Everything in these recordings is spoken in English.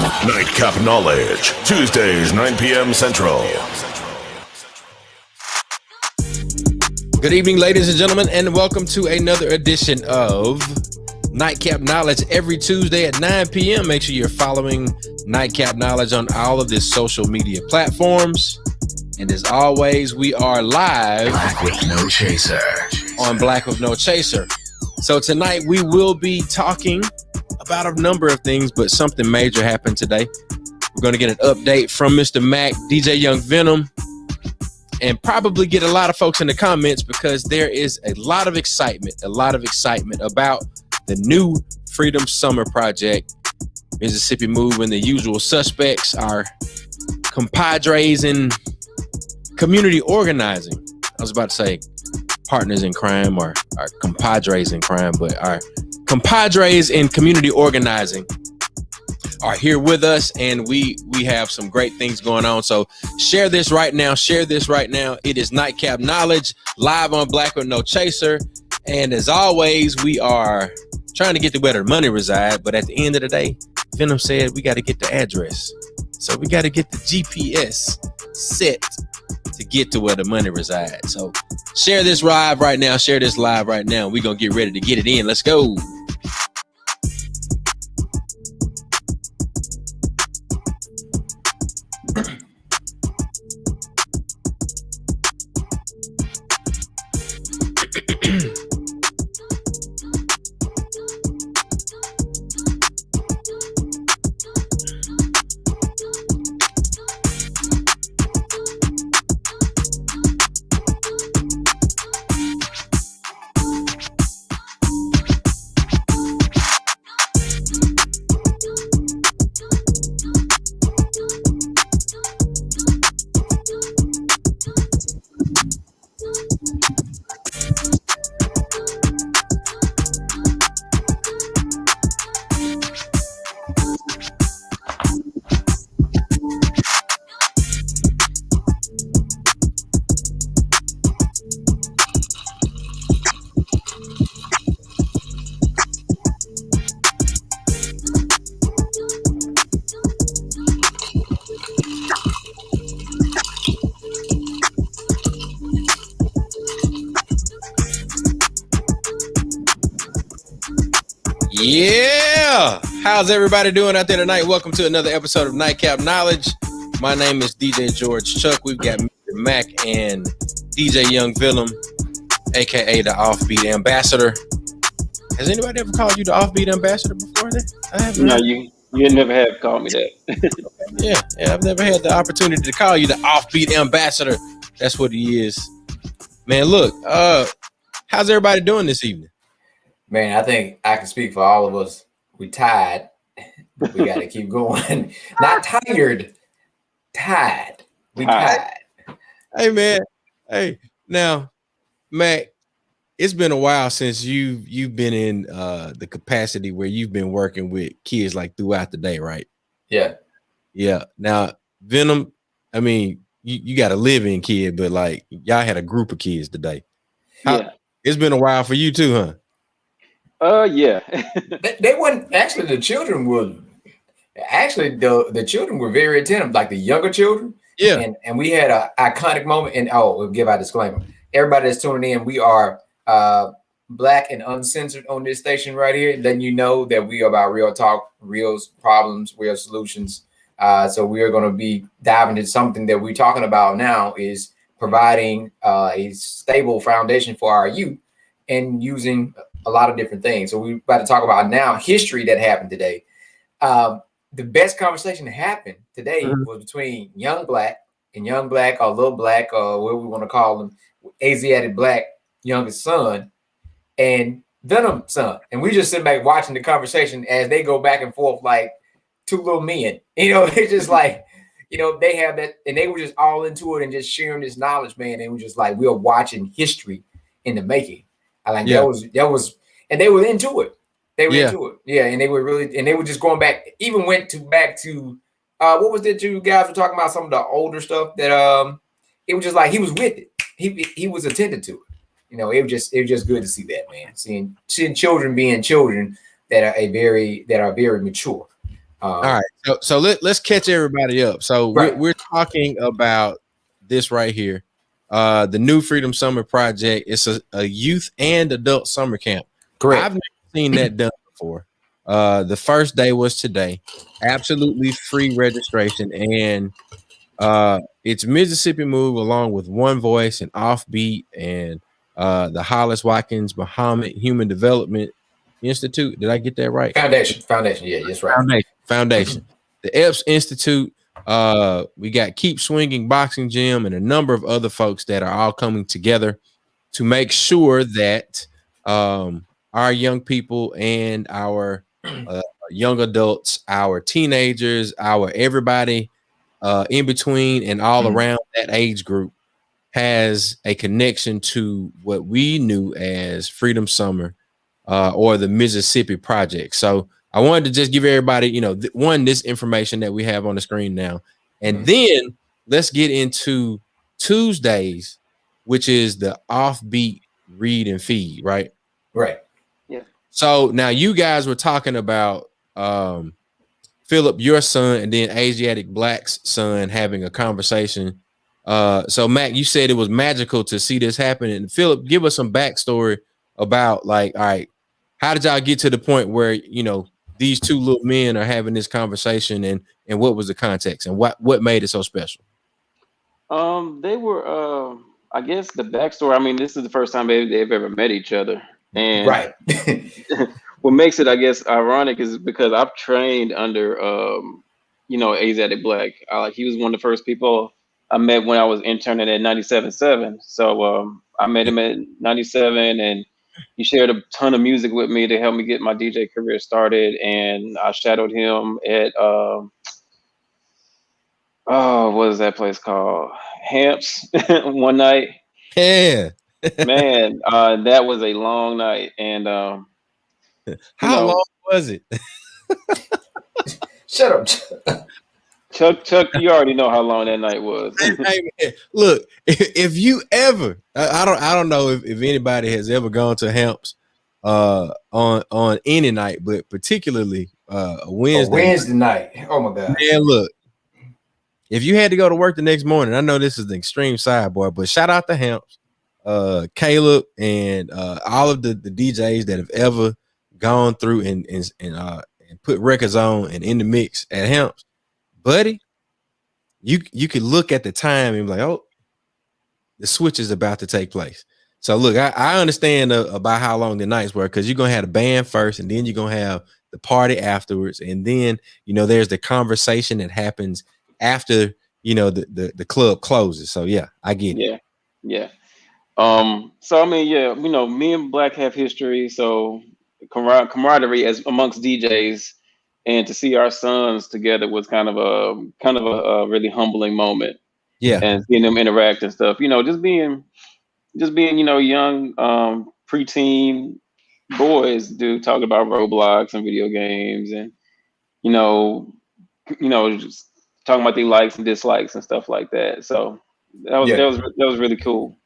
Nightcap Knowledge, Tuesdays, 9 p.m. Central. Good evening, ladies and gentlemen, and welcome to another edition of Nightcap Knowledge every Tuesday at 9 p.m. Make sure you're following Nightcap Knowledge on all of the social media platforms. And as always, we are live Black with No Chaser on Black with No Chaser. So tonight we will be talking about a number of things, but something major happened today. We're going to get an update from Mr. Mac, DJ Young Venom, and probably get a lot of folks in the comments because there is a lot of excitement about the new Freedom Summer Project. Mississippi Move and the usual suspects, our compadres in community organizing. I was about to say partners in crime or our compadres in crime, but our compadres in community organizing are here with us, and we have some great things going on. So share this right now. It is Nightcap Knowledge live on Black with No Chaser. And as always, we are trying to get to where the money reside. But at the end of the day, Venom said we got to get the address. So we got to get the GPS set to get to where the money resides. So share this live right now. We're going to get ready to get it in. Let's go. Yeah, how's everybody doing out there tonight? Welcome to another episode of Nightcap Knowledge. My name is DJ George Chuck. We've got Mr. Mac and DJ Young Venom, aka the Offbeat Ambassador. Has anybody ever called you the Offbeat Ambassador before? I haven't. No, you never have called me that. yeah, I've never had the opportunity to call you the Offbeat Ambassador. That's what he is. Man, look, how's everybody doing this evening? Man, I think I can speak for all of us. We tired. We got to keep going. Not tired. Tired. We tired. Hey, man. Hey, now, Mac, it's been a while since you've been in the capacity where you've been working with kids like throughout the day, right? Yeah. Yeah. Now, Venom, I mean, you got a living kid, but like y'all had a group of kids today. Yeah. It's been a while for you too, huh? Yeah. They weren't actually. The children were the children were very attentive, like the younger children. Yeah. And we had an iconic moment. And we'll give our disclaimer. Everybody that's tuning in, we are black and uncensored on this station right here. Letting you know that we are about real talk, real problems, real solutions. So we are going to be diving into something that we're talking about now is providing a stable foundation for our youth and using a lot of different things. So we're about to talk about now history that happened today. The best conversation that happened today was between Young Black or Little Black or what we want to call him, Asiatic Black youngest son and Venom son. And we just sit back watching the conversation as they go back and forth like two little men. It's just like, they have that, and they were just all into it and just sharing this knowledge, man. And we just like, we are watching history in the making. I like that was, and they were into it. They were into it. Yeah. And they were just going back, even went back to what was that you guys were talking about, some of the older stuff that it was just like he was with it. He was attentive to it. It was just good to see that, man. Seeing children being children that are very mature. All right. So let's catch everybody up. So we're talking about this right here. The new Freedom Summer Project. It's a youth and adult summer camp. Correct. I've never seen that done before. The first day was today. Absolutely free registration. And it's Mississippi Move along with One Voice and Offbeat and the Hollis Watkins Muhammad Human Development Institute. Did I get that right? Foundation. Yeah, that's right. Foundation. The Epps Institute. We got Keep Swinging Boxing Gym and a number of other folks that are all coming together to make sure that our young people and our young adults, our teenagers, our everybody in between and all around that age group has a connection to what we knew as Freedom Summer or the Mississippi Project. So I wanted to just give everybody, this information that we have on the screen now. And then let's get into Tuesdays, which is the Offbeat Read and Feed, right? Right. Yeah. So now you guys were talking about Philip, your son, and then Asiatic Black's son having a conversation. So Mac, you said it was magical to see this happen. And Philip, give us some backstory about all right, how did y'all get to the point where, these two little men are having this conversation and what was the context and what made it so special? They were, I guess the backstory, I mean, this is the first time they've ever met each other. And right. what makes it, I guess, ironic is because I've trained under, Asiatic Black. He was one of the first people I met when I was interning at 97.7. So I met him at 97 and he shared a ton of music with me to help me get my DJ career started. And I shadowed him at, what is that place called? Hamps one night. Yeah. Man, that was a long night. And how long was it? Shut up. Chuck, you already know how long that night was. Hey, man, look, if you ever, I don't know if anybody has ever gone to Hamps on any night, but particularly a Wednesday night. Oh my God. Man, look, if you had to go to work the next morning, I know this is the extreme sidebar, but shout out to Hamps, Caleb, and all of the DJs that have ever gone through and put records on and in the mix at Hamps. Buddy, you could look at the time and be like, oh, the switch is about to take place. So look, I understand about how long the nights were because you're gonna have the band first, and then you're gonna have the party afterwards, and then there's the conversation that happens after the club closes. So yeah, I get it. Yeah. So I mean, me and Black have history, so camaraderie as amongst DJs. And to see our sons together was kind of a really humbling moment. Yeah. And seeing them interact and stuff, just being, young, preteen boys talk about Roblox and video games and, just talking about their likes and dislikes and stuff like that. So that was really cool.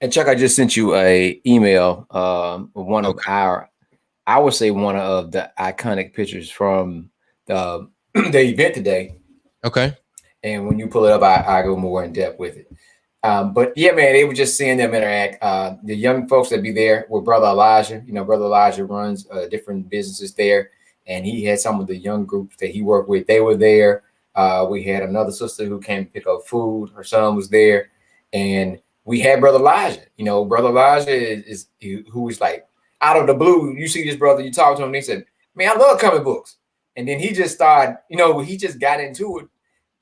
And Chuck, I just sent you a email, one of I would say one of the iconic pictures from the event today. Okay. And when you pull it up, I go more in depth with it. But yeah, man, they were just seeing them interact. The young folks that be there with Brother Elijah. Brother Elijah runs different businesses there. And he had some of the young groups that he worked with. They were there. We had another sister who came to pick up food. Her son was there. And we had Brother Elijah. Brother Elijah is who is like, out of the blue, you see this brother, you talk to him, and he said, man, I love comic books. And then he just started, he just got into it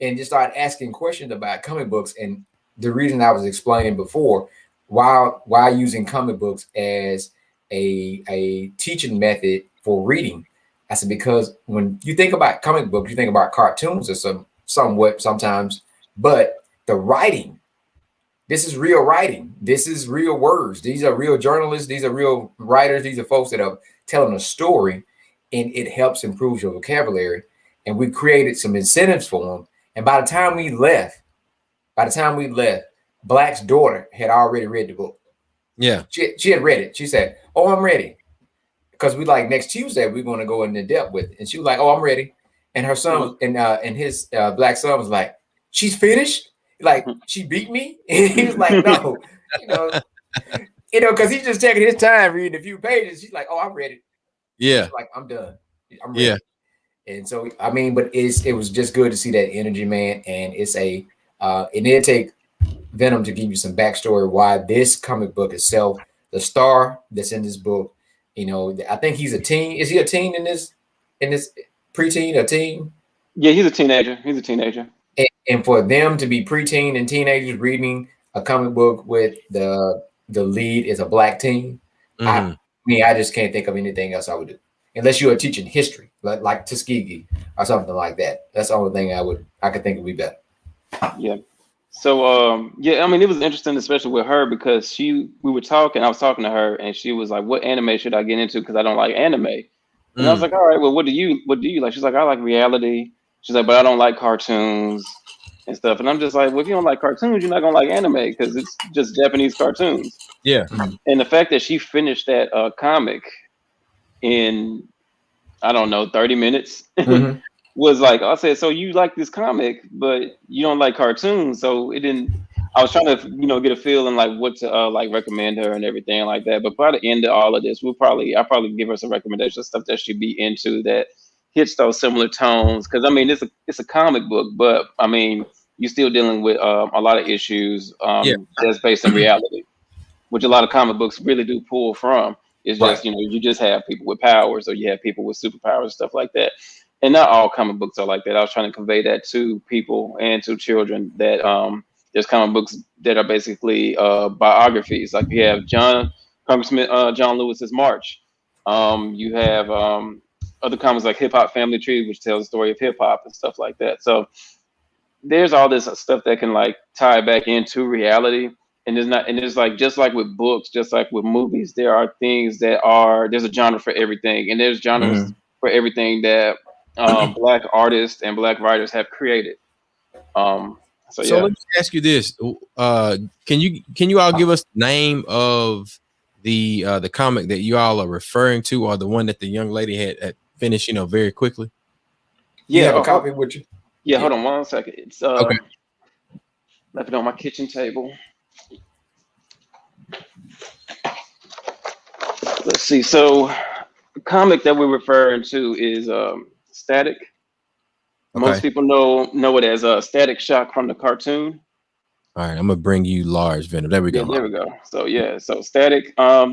and just started asking questions about comic books. And the reason I was explaining before, why using comic books as a teaching method for reading, I said, because when you think about comic books, you think about cartoons or somewhat sometimes, but the writing, this is real writing. This is real words. These are real journalists. These are real writers. These are folks that are telling a story, and it helps improve your vocabulary. And we created some incentives for them. And by the time we left, Black's daughter had already read the book. Yeah. She had read it. She said, oh, I'm ready. because we like next Tuesday we're going to go into depth with it. And she was like, "Oh, I'm ready." And her son was, and his black son was like, "She's finished? Like she beat me?" And he was like, "No, you know, because he's just taking his time reading a few pages." She's like, "Oh, I'm ready." Yeah. She's like, "I'm done. I'm ready." Yeah. And so I mean, but it was just good to see that energy, man. And it's and it'll take Venom to give you some backstory why this comic book itself, the star that's in this book, I think he's a teen. Is he a teen in this preteen, a teen? Yeah, he's a teenager. He's a teenager. And for them to be preteen and teenagers reading a comic book with the lead is a black teen, I just can't think of anything else I would do. Unless you are teaching history, like Tuskegee or something like that. That's the only thing I could think would be better. Yeah. So yeah, I mean, it was interesting, especially with her, because I was talking to her, and she was like, "What anime should I get into? Because I don't like anime." And I was like, "All right, well, what do you like?" She's like, "I like reality." She's like, "But I don't like cartoons and stuff." And I'm just like, "Well, if you don't like cartoons, you're not gonna like anime because it's just Japanese cartoons." Yeah. And the fact that she finished that comic in, I don't know, 30 minutes was like, I said, "So you like this comic, but you don't like cartoons." So it didn't. I was trying to, get a feeling like what to like recommend her and everything like that. But by the end of all of this, I'll probably give her some recommendations, stuff that she'd be into that hits those similar tones. Because I mean, it's a comic book, but I mean, you're still dealing with a lot of issues that's based in reality, which a lot of comic books really do pull from. It's just, you just have people with powers, or you have people with superpowers, stuff like that. And not all comic books are like that. I was trying to convey that to people and to children that there's comic books that are basically biographies. Like you have Congressman John Lewis's March. You have other comics like Hip Hop Family Tree, which tells the story of hip hop and stuff like that. So there's all this stuff that can like tie back into reality. And there's like, just like with books, just like with movies, there's a genre for everything, and there's genres for everything that black artists and black writers have created. So let me ask you this: can you all give us the name of the comic that you all are referring to, or the one that the young lady had finished, very quickly? Yeah, you have a copy with you. Yeah, hold on 1 second. It's okay. Left it on my kitchen table. Let's see. So the comic that we're referring to is Static. Okay. Most people know it as Static Shock from the cartoon. All right, I'm gonna bring you large Venom. There we go. There we go. So Static. So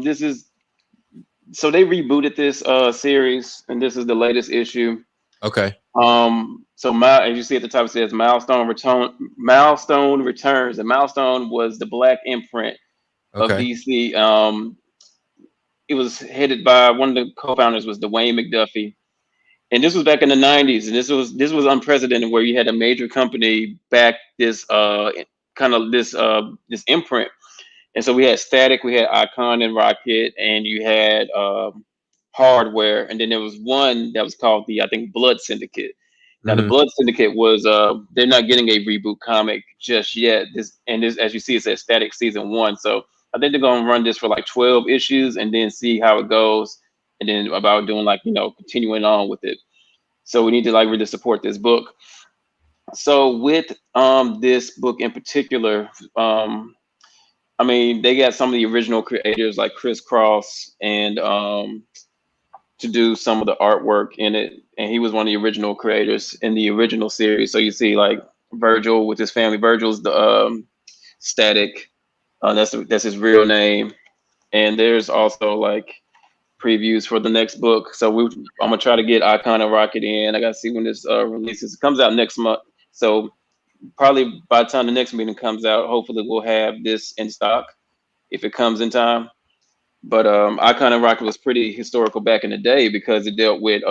they rebooted this series, and this is the latest issue. Okay. So as you see at the top, it says Milestone returns, and Milestone was the black imprint of DC. It was headed by one of the co-founders was Dwayne McDuffie, and this was back in the 90s, and this was unprecedented, where you had a major company back this this imprint. And so we had Static, we had Icon and Rocket, and you had Hardware, and then there was one that was called I think Blood Syndicate. Now the Blood Syndicate was they're not getting a reboot comic just yet. This as you see, it says Static Season 1. So I think they're gonna run this for like 12 issues and then see how it goes, and then about doing continuing on with it. So we need to really support this book. So with this book in particular, I mean, they got some of the original creators like Chris Cross and to do some of the artwork in it, and he was one of the original creators in the original series. So you see like Virgil with his family. Virgil's the Static. That's his real name. And there's also like previews for the next book. So I'm gonna try to get Icon and Rocket in. I gotta see when this releases. It comes out next month. So probably by the time the next meeting comes out, hopefully we'll have this in stock if it comes in time. But Icon and Rocket was pretty historical back in the day because it dealt with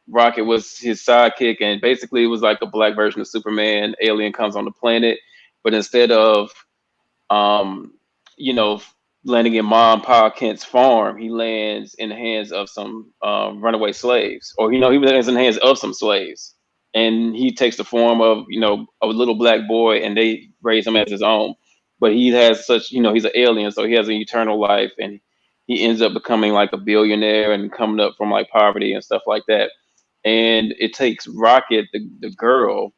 Rocket was his sidekick, and basically it was like a black version of Superman. Alien comes on the planet, but instead of landing in Mom and Pa Kent's farm, he lands in the hands of some runaway slaves, or he lands in the hands of some slaves, and he takes the form of a little black boy, and they raise him as his own. But he has he's an alien, so he has an eternal life, and he ends up becoming like a billionaire and coming up from like poverty and stuff like that. And it takes Rocket, the girl,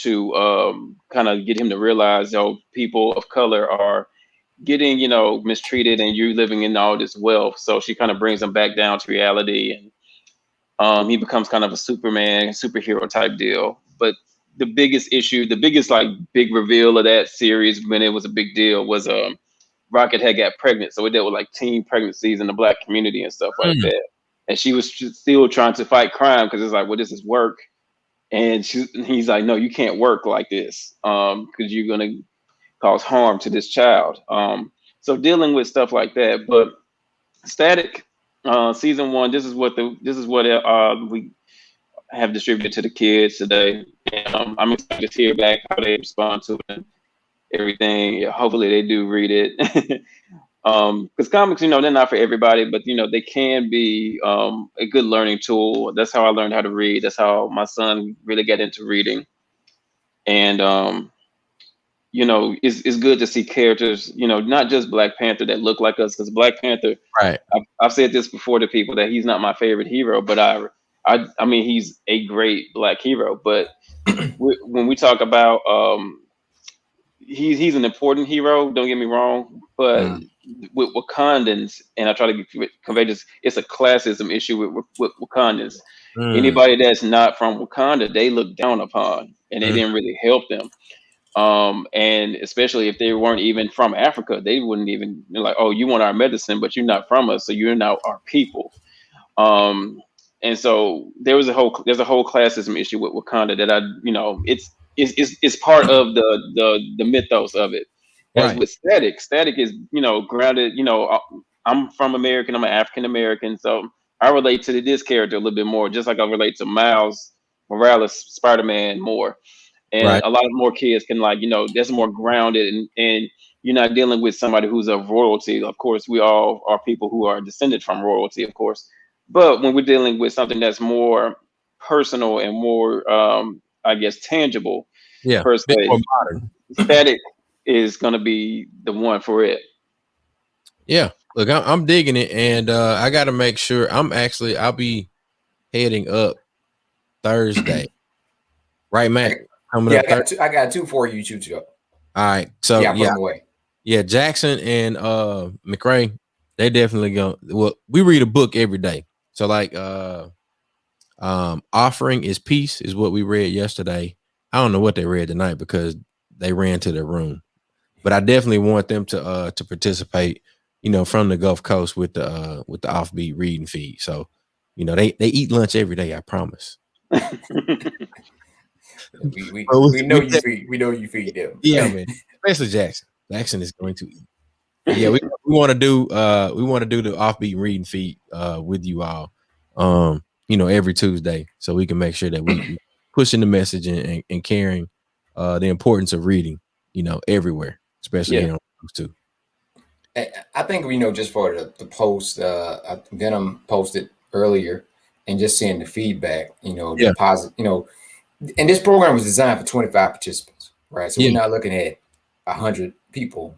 to kind of get him to realize, people of color are getting, mistreated, and you living in all this wealth. So she kind of brings him back down to reality, and he becomes kind of a Superman, superhero type deal. But the biggest issue, the biggest like big reveal of that series when it was a big deal was Rocket had got pregnant. So it dealt with like teen pregnancies in the black community and stuff like that. And she was still trying to fight crime because it's like, well, this is work. And he's like, no, you can't work like this because you're going to cause harm to this child. So dealing with stuff like that. But Static, season 1, this is what we have distributed to the kids today. And, I'm excited to hear back how they respond to it and everything. Hopefully they do read it. Because comics, they're not for everybody, but they can be a good learning tool. That's how I learned how to read. That's how my son really got into reading. And it's good to see characters, not just Black Panther that look like us. Because Black Panther, Right. I've said this before to people that he's not my favorite hero, but I mean he's a great Black hero. But when we talk about he's an important hero. Don't get me wrong, but with Wakandans, and I try to convey this, it's a classism issue with Wakandans. Anybody that's not from Wakanda, they look down upon, and they didn't really help them. And especially if they weren't even from Africa, they wouldn't even be like, oh, you want our medicine, but you're not from us, so you're not our people. And so there's a whole classism issue with Wakanda that it's part of the mythos of it. As with Static is, grounded, I'm from American, I'm an African American, so I relate to this character a little bit more, just like I relate to Miles Morales, Spider-Man more. And a lot of more kids can that's more grounded, and you're not dealing with somebody who's of royalty. Of course, we all are people who are descended from royalty, of course. But when we're dealing with something that's more personal and more, I guess, tangible, per se, more modern. Static is going to be the one for it. Yeah, look, I'm digging it, and I got to make sure I'll be heading up Thursday, right, Matt? Coming up. I got two for you, Choo. All right, so Jackson and McRae, they definitely go. Well, we read a book every day, so like Offering is Peace is what we read yesterday. I don't know what they read tonight because they ran to their room, but I definitely want them to participate, from the Gulf Coast with the offbeat reading feed. So, they eat lunch every day. I promise. we know you feed. We know you feed them. Yeah, man. Especially Jackson. Jackson is going to eat. Yeah, we want to do the offbeat reading feed with you all. Every Tuesday, so we can make sure that we pushing the message and carrying the importance of reading, everywhere, especially here on those too. I think just for the post, Venom posted earlier, and just seeing the feedback, the positive, and this program was designed for 25 participants, right? So we're not looking at 100 people.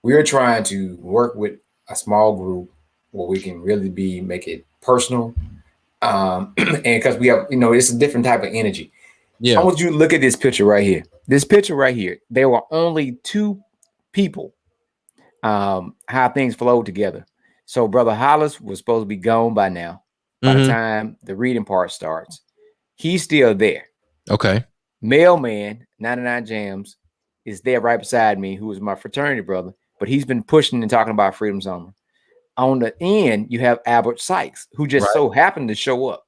We're trying to work with a small group where we can really make it personal. And because we have, it's a different type of energy. Yeah. I want you to look at this picture right here. This picture right here. There were only 2 people. How things flowed together. So Brother Hollis was supposed to be gone by now. By the time the reading part starts, he's still there. Okay. Mailman 99 Jams is there right beside me, who is my fraternity brother, but he's been pushing and talking about Freedom Summer. On the end, you have Albert Sykes, who just so happened to show up.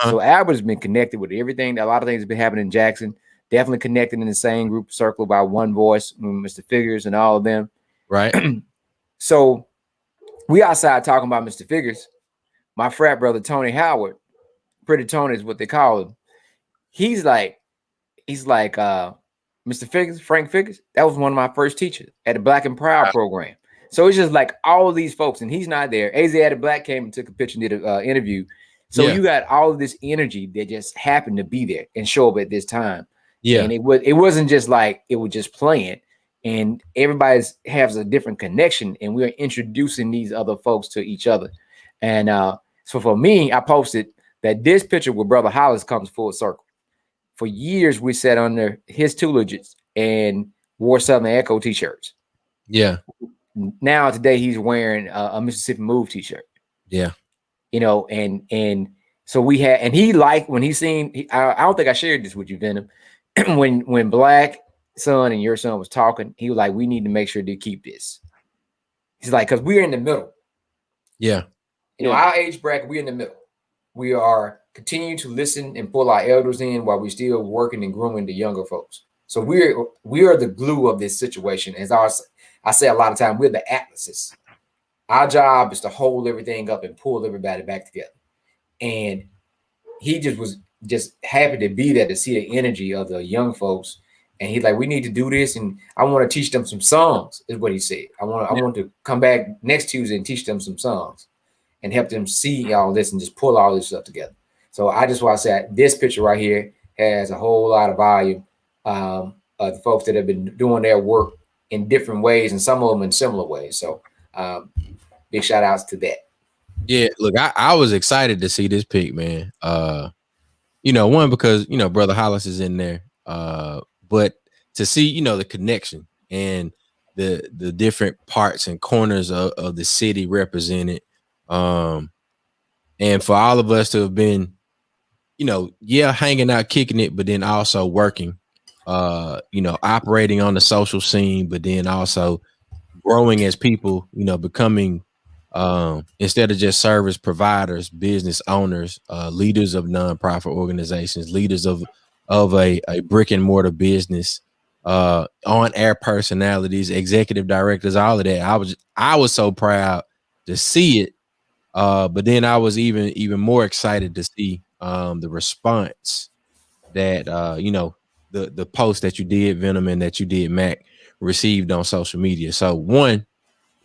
So Albert's been connected with everything. A lot of things have been happening in Jackson. Definitely connected in the same group circle by one voice, Mr. Figures and all of them. Right. So we outside talking about Mr. Figures. My frat brother Tony Howard, Pretty Tony is what they call him. He's like, Mr. Figures, Frank Figures. That was one of my first teachers at the Black and Proud program. So it's just like all of these folks, and he's not there. Asiatic Black came and took a picture and did an interview. So you got all of this energy that just happened to be there and show up at this time. Yeah, and it wasn't just like it was just playing. and everybody has a different connection, and we're introducing these other folks to each other. And so for me, I posted that this picture with Brother Hollis comes full circle. For years, we sat under his tutelages and wore Southern Echo t-shirts. Yeah. Now today he's wearing a Mississippi Move t-shirt. Yeah. And so we had, and he liked when he seen. I don't think I shared this with you, Venom. when Black Son and your son was talking, he was like, "We need to make sure to keep this." He's like, "Because we're in the middle." Yeah. Our age bracket, we're in the middle. We are continuing to listen and pull our elders in while we're still working and grooming the younger folks. So we are the glue of this situation. As I say a lot of time, we're the atlases. Our job is to hold everything up and pull everybody back together. And he was happy to be there to see the energy of the young folks. And he's like, we need to do this. And I want to teach them some songs, is what he said. I want to come back next Tuesday and teach them some songs and help them see all this and just pull all this stuff together. So I just want to say this picture right here has a whole lot of volume of the folks that have been doing their work in different ways, and some of them in similar ways. So big shout outs to that. Yeah, look, I was excited to see this pick, man. One, because Brother Hollis is in there, but to see the connection and the different parts and corners of the city represented, and for all of us to have been, hanging out, kicking it, but then also working, operating on the social scene, but then also growing as people, becoming instead of just service providers, business owners, leaders of nonprofit organizations, leaders of a brick and mortar business, on air personalities, executive directors, all of that. I was so proud to see it. But then I was even more excited to see the response that the post that you did, Venom, and that you did, Mac, received on social media. So one,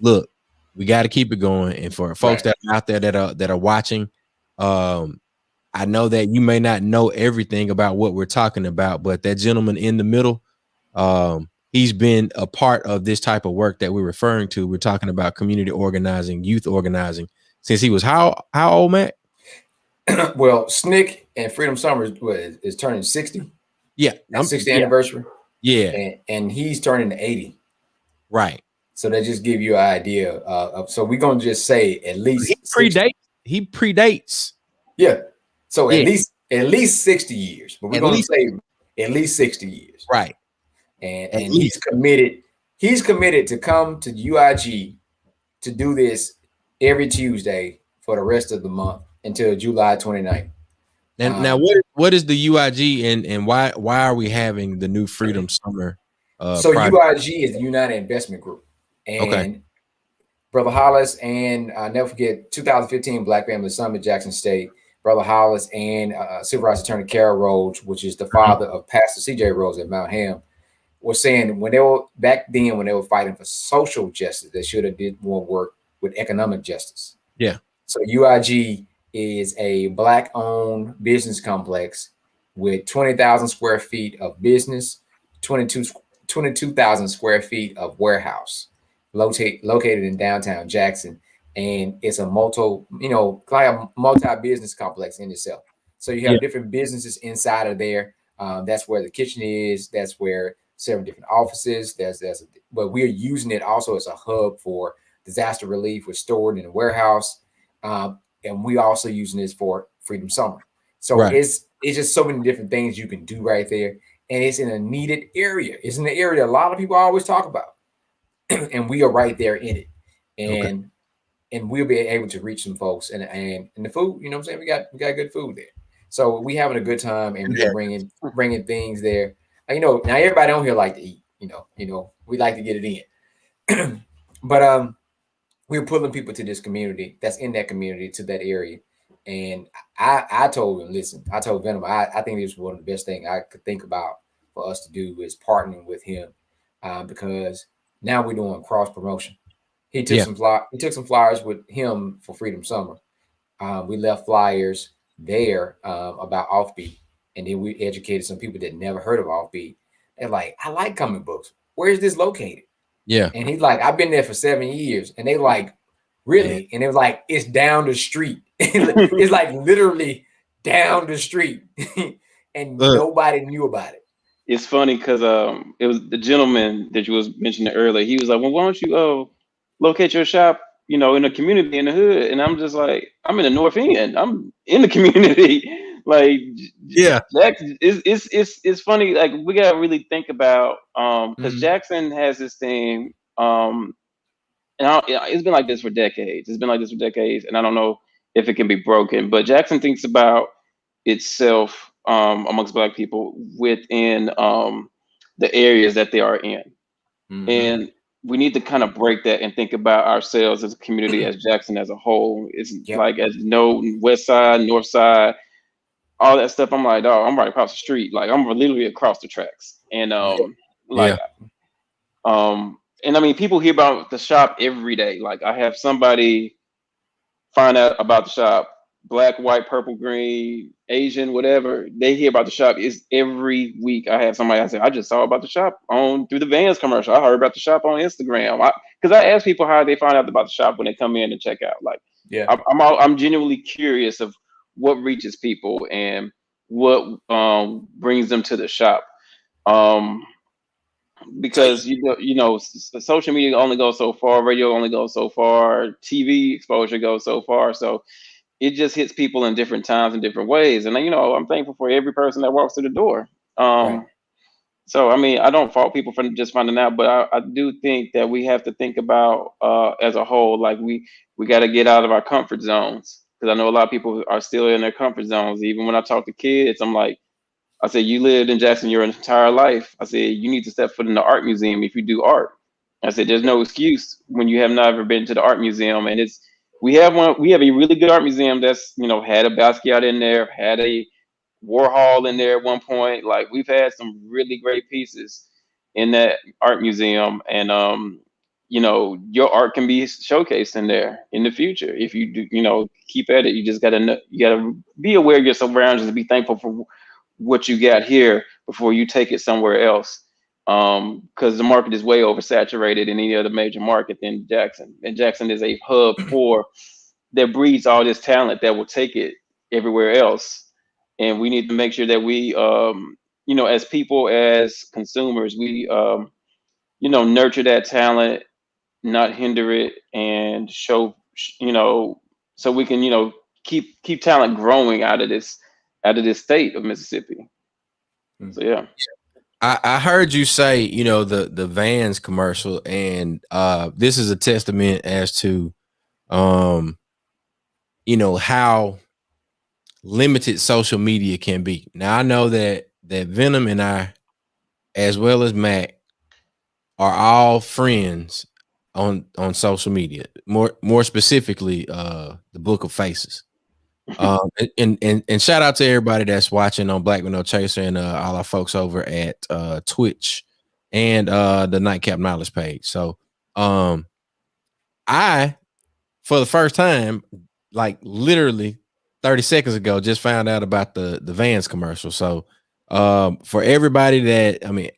look, we got to keep it going. And for folks that are out there that are watching, I know that you may not know everything about what we're talking about, but that gentleman in the middle, he's been a part of this type of work that we're referring to. We're talking about community organizing, youth organizing, since he was how old, Matt? Well, SNCC and Freedom Summer is turning 60. Yeah, 60th anniversary. Yeah, and he's turning 80. Right. So that just give you an idea of. So we're gonna just say at least he predates. Yeah. So at least 60 years, but we're gonna say at least 60 years. Right. And he's committed. He's committed to come to UIG to do this every Tuesday for the rest of the month until July 29th. Now what is the UIG and why are we having the new Freedom Summer? So project? UIG is the United Investment Group, and Brother Hollis and I'll never forget 2015 Black Family Summit, Jackson State. Brother Hollis and Civil Rights Attorney Carol Rhodes, which is the father of Pastor C.J. Rhodes at Mount Ham, was saying when they were fighting for social justice, they should have did more work with economic justice. Yeah. So UIG is a Black-owned business complex with 20,000 square feet of business, 22,000 square feet of warehouse, located in downtown Jackson. And it's a multi-business complex in itself. So you have different businesses inside of there. That's where the kitchen is. That's where several different offices. But we're using it also as a hub for disaster relief. We're stored in a warehouse. And we also using this for Freedom Summer. So it's just so many different things you can do right there. And it's in a needed area. It's in the area a lot of people always talk about. And we are right there in it. And we'll be able to reach some folks and the food, you know what I'm saying? We got good food there. So we having a good time, and we're bringing things there. Now everybody on here like to eat, we like to get it in. But we're pulling people to this community that's in that community, to that area. And I told him, listen, I told Venom, I think this was one of the best things I could think about for us to do is partnering with him, because now we're doing cross promotion. He took some flyers with him for Freedom Summer. We left flyers there about Offbeat, and then we educated some people that never heard of Offbeat. They're like, I like comic books. where's this located? Yeah. And he's like, I've been there for 7 years. And they like, really? Man. And it was like, it's down the street. It's like literally down the street. And nobody knew about it. It's funny because it was the gentleman that you was mentioning earlier. He was like, well, why don't you locate your shop, in the community in the hood? And I'm just like, I'm in the North End. I'm in the community. Like, Yeah. It's funny. Like, we gotta really think about because Mhm. Jackson has this thing. It's been like this for decades. It's been like this for decades, and I don't know if it can be broken. But Jackson thinks about itself amongst Black people within the areas that they are in, and we need to kind of break that and think about ourselves as a community, as Jackson as a whole. It's like as West Side, North Side, all that stuff. I'm like, oh, I'm right across the street. Like I'm literally across the tracks, and and I mean, people hear about the shop every day. Like I have somebody find out about the shop, Black, white, purple, green, Asian, whatever. They hear about the shop is every week. I have somebody I say, I just saw about the shop through the Vans commercial. I heard about the shop on Instagram. Because I ask people how they find out about the shop when they come in and check out. Like, I'm genuinely curious of what reaches people and what brings them to the shop. Because social media only goes so far, radio only goes so far, TV exposure goes so far, so it just hits people in different times in different ways. And I'm thankful for every person that walks through the door. So I mean, I don't fault people for just finding out, but I do think that we have to think about as a whole, like we got to get out of our comfort zones, because I know a lot of people are still in their comfort zones. Even when I talk to kids, I'm like, I said, you lived in Jackson your entire life. I said, you need to step foot in the art museum if you do art. I said, there's no excuse when you have never been to the art museum. And we have a really good art museum that's, had a Basquiat in there, had a Warhol in there at one point. Like we've had some really great pieces in that art museum. And, your art can be showcased in there in the future. If you do, keep at it, you just gotta be aware of your surroundings and be thankful for what you got here before you take it somewhere else, because the market is way oversaturated in any other major market than Jackson, and Jackson is a hub that breeds all this talent that will take it everywhere else. And we need to make sure that we as people, as consumers, we nurture that talent, not hinder it, and show so we can keep talent growing out of this state of Mississippi. So yeah. I heard you say, the Vans commercial, and this is a testament as to how limited social media can be. Now I know that Venom and I, as well as Mac, are all friends on social media. More specifically, the Book of Faces. And shout out to everybody that's watching on Black with No Chaser, and all our folks over at Twitch and the Nightcap Knowledge page. So I, for the first time, like literally 30 seconds ago, just found out about the Vans commercial. So for everybody that, I mean,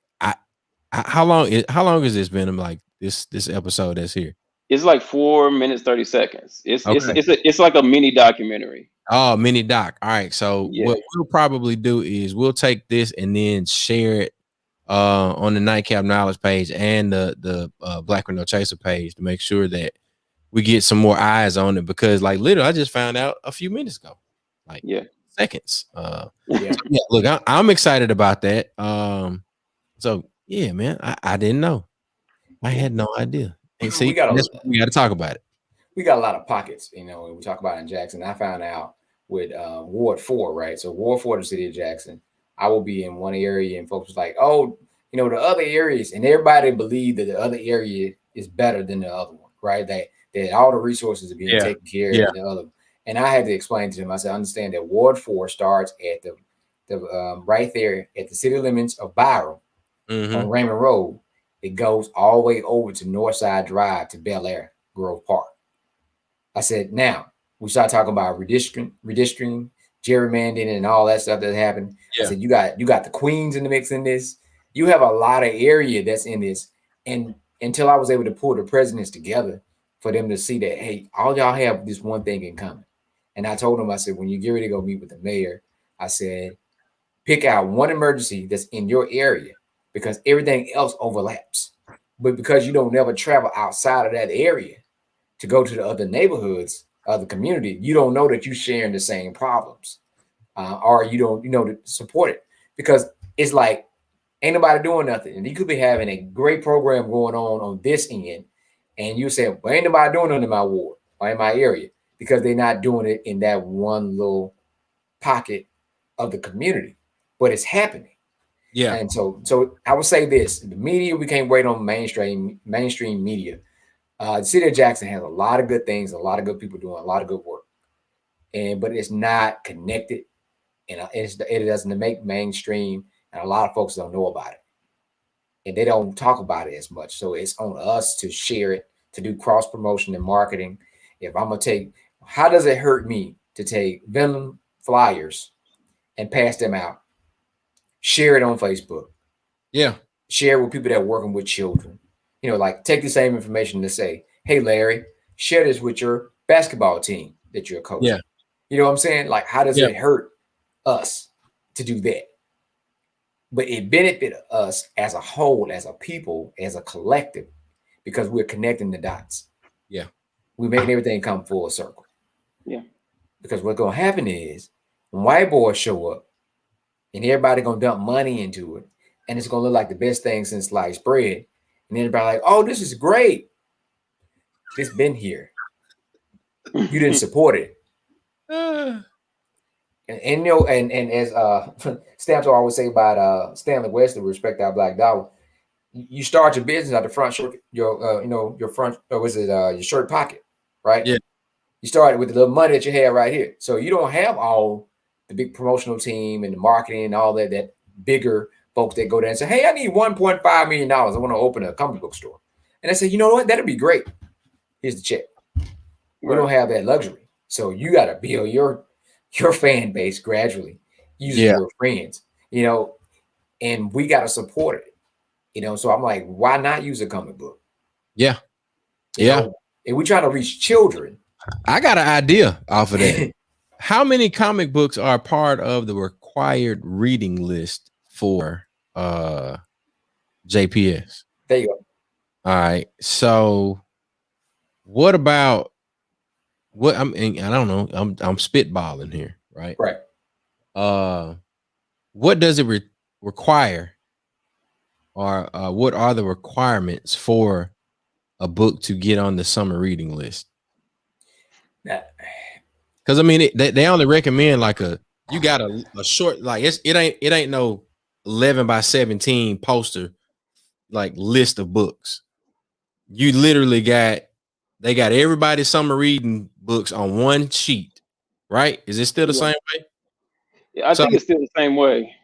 how long has this been? Like this episode that's here? It's like 4 minutes 30 seconds. Okay. It's like a mini documentary. Oh, mini doc. All right. So what we'll probably do is we'll take this and then share it on the Nightcap Knowledge page and the Black with No Chaser page to make sure that we get some more eyes on it, because like literally I just found out a few minutes ago, like seconds. So, look, I'm excited about that. So yeah, man, I didn't know. I had no idea. And see, we got to talk about it. We got a lot of pockets, when we talk about it in Jackson. I found out with Ward 4, right? So Ward 4, the city of Jackson, I will be in one area and folks was like, oh, the other areas, and everybody believed that the other area is better than the other one, right? That all the resources are being taken care of the other. And I had to explain to them, I said, understand that Ward 4 starts at the right there at the city limits of Byram on Raymond Road. It goes all the way over to Northside Drive to Bel Air Grove Park. I said, now we start talking about redistricting, gerrymandering, and all that stuff that happened. I said, you got the Queens in the mix in this. you have a lot of area that's in this. And until I was able to pull the presidents together for them to see that, hey, all y'all have this one thing in common. And I told them, I said, when you get ready to go meet with the mayor, I said, pick out one emergency that's in your area because everything else overlaps. But because you don't never travel outside of that area to go to the other neighborhoods of the community, you don't know that you're sharing the same problems, or you don't, to support it, because it's like ain't nobody doing nothing, and you could be having a great program going on this end, and you say, well, ain't nobody doing nothing in my ward or in my area because they're not doing it in that one little pocket of the community, but it's happening. Yeah. And so I would say this: the media, we can't wait on mainstream media. The city of Jackson has a lot of good things, a lot of good people doing a lot of good work, but it's not connected, and it doesn't make mainstream, and a lot of folks don't know about it, and they don't talk about it as much. So it's on us to share it, to do cross promotion and marketing. If I'm gonna take, how does it hurt me to take Venom flyers and pass them out? Share it on Facebook. Yeah. Share it with people that are working with children. Like take the same information to say, hey, Larry, share this with your basketball team that you're coaching. Yeah. You know what I'm saying? Like, how does it hurt us to do that? But it benefits us as a whole, as a people, as a collective, because we're connecting the dots. Yeah. We're making everything come full circle. Yeah. Because what's going to happen is when white boys show up and everybody going to dump money into it, and it's going to look like the best thing since sliced bread. And then everybody like, oh, this is great. It's been here. You didn't support it. And as Stamps always say about Stanley Wesley, respect our black dollar. You start your business at the front, your front, or was it your shirt pocket, right? Yeah. You started with the little money that you have right here. So you don't have all the big promotional team and the marketing and all that bigger folks that go there and say, hey, I need $1.5 million. I want to open a comic book store. And I say, you know what? That'd be great. Here's the check. We don't have that luxury. So you got to build your fan base gradually using your friends, and we got to support it, so I'm like, why not use a comic book? Yeah. And we trying to reach children. I got an idea off of that. How many comic books are part of the required reading list for JPS? There you go. All right. So what about I don't know. I'm spitballing here, right? Right. What does it require, or what are the requirements for a book to get on the summer reading list? Because I mean, they only recommend like you got a short, like it ain't no 11 by 17 poster like list of books. You literally they got everybody's summer reading books on one sheet, right? Is it still the same way? Yeah, I think it's still the same way.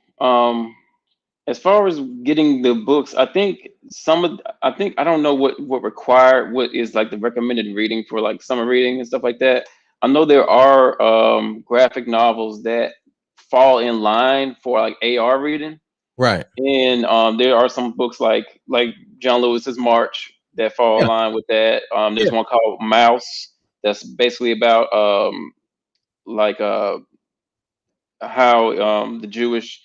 As far as getting the books, I think I don't know what is like the recommended reading for like summer reading and stuff like that. I know there are graphic novels that fall in line for like AR reading. Right. And there are some books like John Lewis's March that fall in line with that. There's one called Mouse that's basically about how the Jewish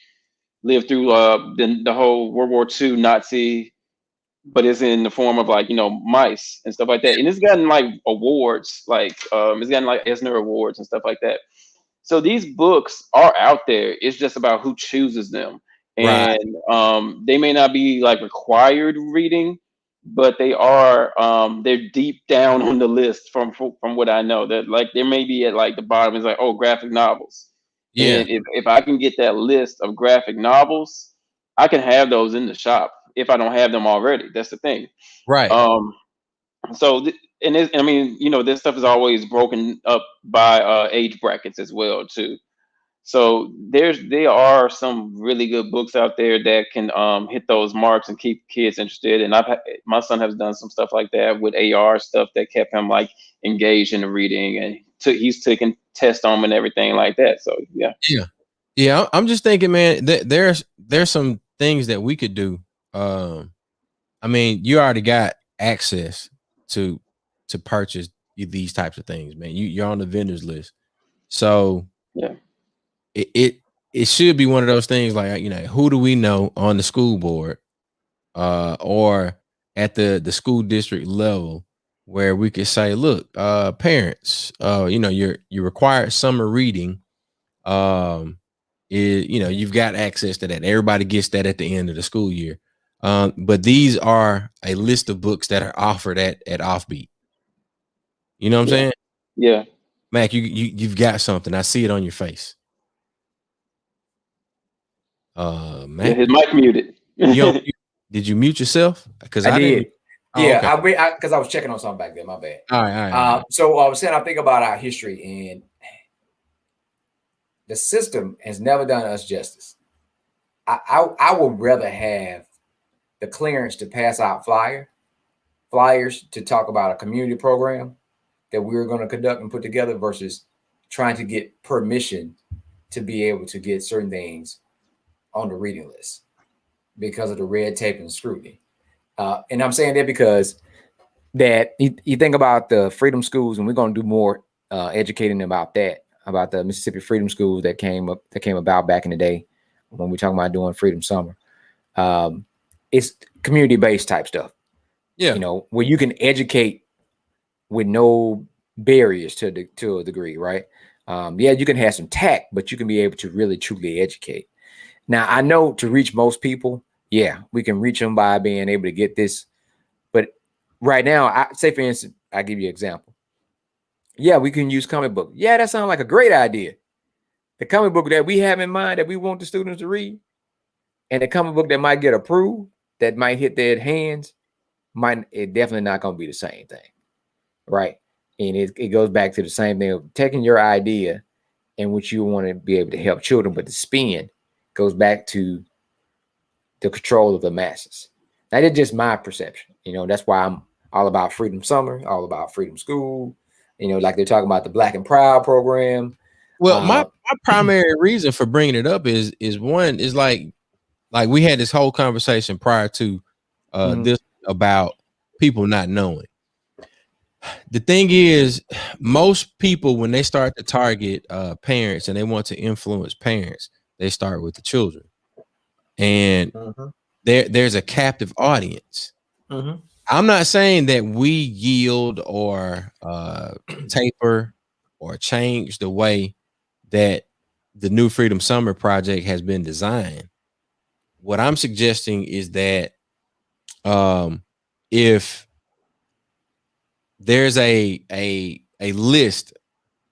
lived through the whole World War II Nazi, but it's in the form of like mice and stuff like that. And it's gotten like awards, like it's gotten like Eisner awards and stuff like that. So these books are out there. It's just about who chooses them. And they may not be like required reading, but they are they're deep down on the list from what I know. That like there may be at like the bottom is like, oh, graphic novels. Yeah. And if I can get that list of graphic novels, I can have those in the shop if I don't have them already. That's the thing. Right. So this stuff is always broken up by age brackets as well too. So there are some really good books out there that can hit those marks and keep kids interested. And my son has done some stuff like that with AR stuff that kept him like engaged in the reading, and he's taking tests on them and everything like that. So yeah. I'm just thinking, man, there's some things that we could do I mean, you already got access to purchase these types of things, man. You're on the vendors list, so Yeah. it should be one of those things like, who do we know on the school board, or at the school district level, where we could say, look, parents, your required summer reading, you've got access to that. Everybody gets that at the end of the school year. But these are a list of books that are offered at Offbeat. You know what I'm saying? Yeah. Mac, you've got something. I see it on your face. Mac, Yeah, his mic muted. did you mute yourself? Because I did. didn't. Yeah, okay. because I was checking on something back there. My bad. All right. So I was saying, I think about our history, and the system has never done us justice. I would rather have the clearance to pass out flyers to talk about a community program that we were going to conduct and put together versus trying to get permission to be able to get certain things on the reading list because of the red tape and scrutiny. And I'm saying that because that you think about the freedom schools, and we're going to do more educating about that, about the Mississippi Freedom Schools that came about back in the day when we're talking about doing Freedom Summer. It's community-based type stuff. Yeah. Where you can educate with no barriers to a degree, right? You can have some tact, but you can be able to really truly educate. Now, I know to reach most people, we can reach them by being able to get this. But right now, I say, for instance, I'll give you an example. Yeah, we can use comic book. Yeah, that sounds like a great idea. The comic book that we have in mind that we want the students to read, and the comic book that might get approved, that might hit their hands, it definitely not going to be the same thing, right? And it goes back to the same thing of taking your idea and what you want to be able to help children, but the spin goes back to the control of the masses. That is just my perception. That's why I'm all about Freedom Summer, all about Freedom School. Like they're talking about the Black and Proud program. Well, my primary reason for bringing it up is one is like we had this whole conversation prior to this about people not knowing. The thing is, most people, when they start to target parents and they want to influence parents, they start with the children, and there's a captive audience. I'm not saying that we yield or taper or change the way that the new Freedom Summer project has been designed. What I'm suggesting is that if there's a list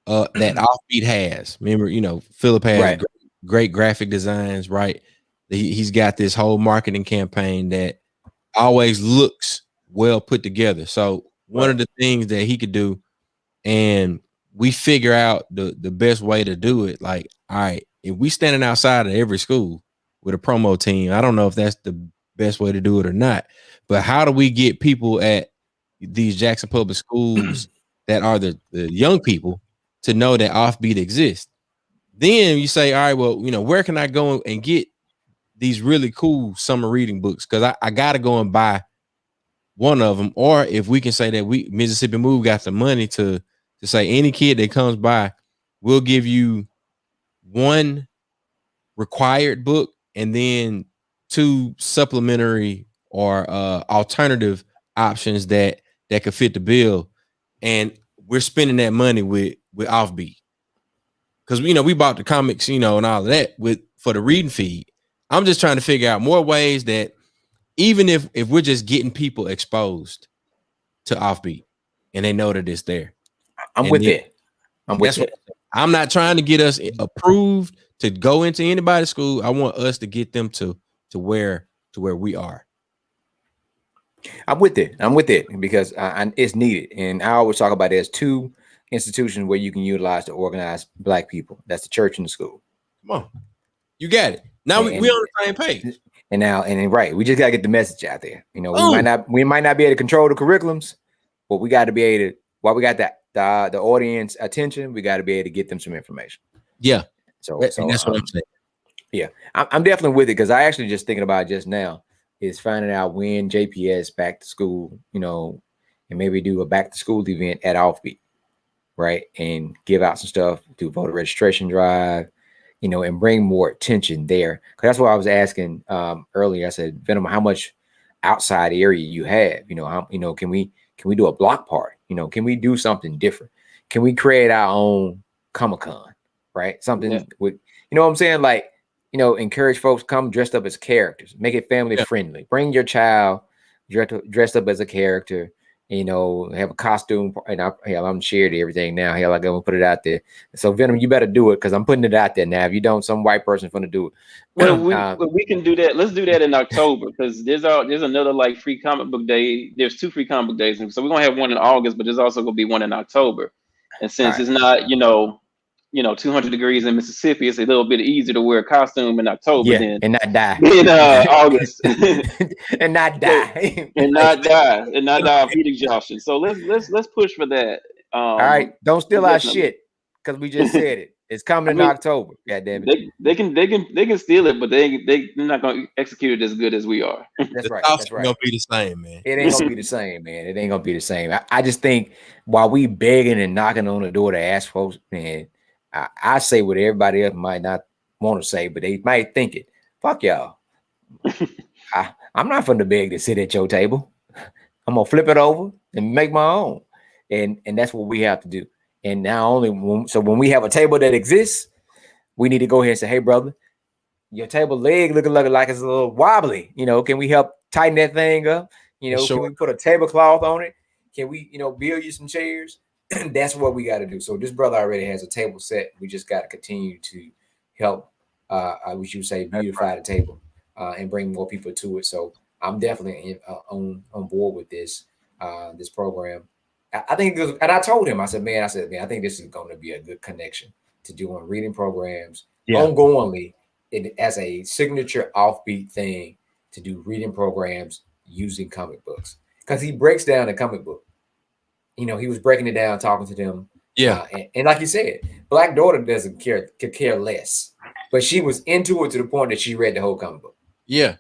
that Offbeat has, remember, Philip has great graphic designs, right? He's got this whole marketing campaign that always looks well put together. So one of the things that he could do, and we figure out the best way to do it, like, all right, if we standing outside of every school with a promo team, I don't know if that's the best way to do it or not, but how do we get people at these Jackson public schools that are the young people to know that Offbeat exists? Then you say, all right, well, where can I go and get these really cool summer reading books? Because I got to go and buy one of them. Or if we can say that Mississippi Move got the money to say any kid that comes by, we'll give you one required book and then two supplementary or alternative options that could fit the bill. And we're spending that money with Offbeat. Because, we bought the comics, and all of that for the reading feed. I'm just trying to figure out more ways that even if we're just getting people exposed to Offbeat and they know that it's there. I'm with it. I'm not trying to get us approved to go into anybody's school. I want us to get them to where we are. I'm with it because it's needed. And I always talk about there's two institutions where you can utilize to organize Black people. That's the church and the school. Come on. You got it. Now we on the same page. We just gotta get the message out there. We might not be able to control the curriculums, but we got to be able to. While we got the audience attention, we got to be able to get them some information. Yeah. So that's what I'm saying. Yeah, I'm definitely with it because I actually just thinking about it just now. is finding out when JPS back to school, you know, and maybe do a back to school event at Offbeat, right? And give out some stuff, do voter registration drive, you know, and bring more attention there. Because that's what I was asking earlier. I said, Venom, how much outside area you have? You know, how, you know, can we do a block party? You know, can we do something different? Can we create our own Comic-Con, right? Something with, you know what I'm saying? Like, you know, encourage folks come dressed up as characters, make it family friendly. Bring your child dressed up as a character. You know, have a costume, and I'm shared everything now. Hell, I'm gonna put it out there. So Venom, you better do it because I'm putting it out there now. If you don't, some white person's gonna do it. Well, we can do that. Let's do that in October because there's another like free comic book day. There's 2 free comic book days, so we're gonna have one in August, but there's also gonna be one in October. And since it's not, 200 degrees in Mississippi, it's a little bit easier to wear a costume in October and not die in August and not die and not die of heat exhaustion. So let's push for that. All right, don't steal our shit because we just said it. It's coming in October. God damn it. They can steal it, but they're not gonna execute it as good as we are. That's right. That's right. Gonna be the same, man. It ain't gonna be the same, man. It ain't gonna be the same. I just think while we begging and knocking on the door to ask folks, man, I say what everybody else might not want to say, but they might think it. Fuck y'all. I'm not from the beg to sit at your table. I'm gonna flip it over and make my own, and that's what we have to do. And now when we have a table that exists, we need to go ahead and say, hey, brother, your table leg looking like it's a little wobbly. You know, can we help tighten that thing up? You know, Can we put a tablecloth on it? Can we, build you some chairs? That's what we got to do. So this brother already has a table set. We just got to continue to help, I wish you would say, beautify the table and bring more people to it. So I'm definitely on board with this program. I think, and I told him, I said, man, I think this is going to be a good connection to doing reading programs ongoingly as a signature Offbeat thing to do reading programs using comic books. Because he breaks down a comic book. He was breaking it down, talking to them. Yeah. And like you said, Black daughter could care less. But she was into it to the point that she read the whole comic book. Yeah.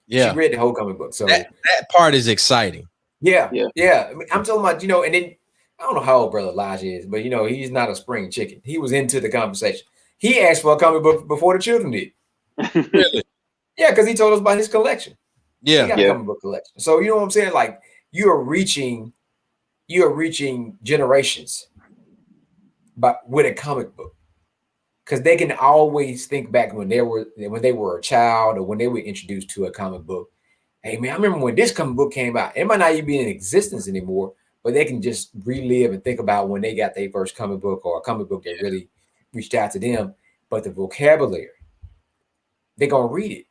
Yeah. She read the whole comic book. So that part is exciting. Yeah. I mean, I'm talking about, and then I don't know how old Brother Elijah is, but he's not a spring chicken. He was into the conversation. He asked for a comic book before the children did. Really? Yeah, because he told us about his collection. Yeah. He got a comic book collection. So you know what I'm saying? Like you are reaching generations but with a comic book. Because they can always think back when they were a child or when they were introduced to a comic book. Hey man, I remember when this comic book came out. It might not even be in existence anymore, but they can just relive and think about when they got their first comic book or a comic book that really reached out to them. But the vocabulary, they're gonna read it.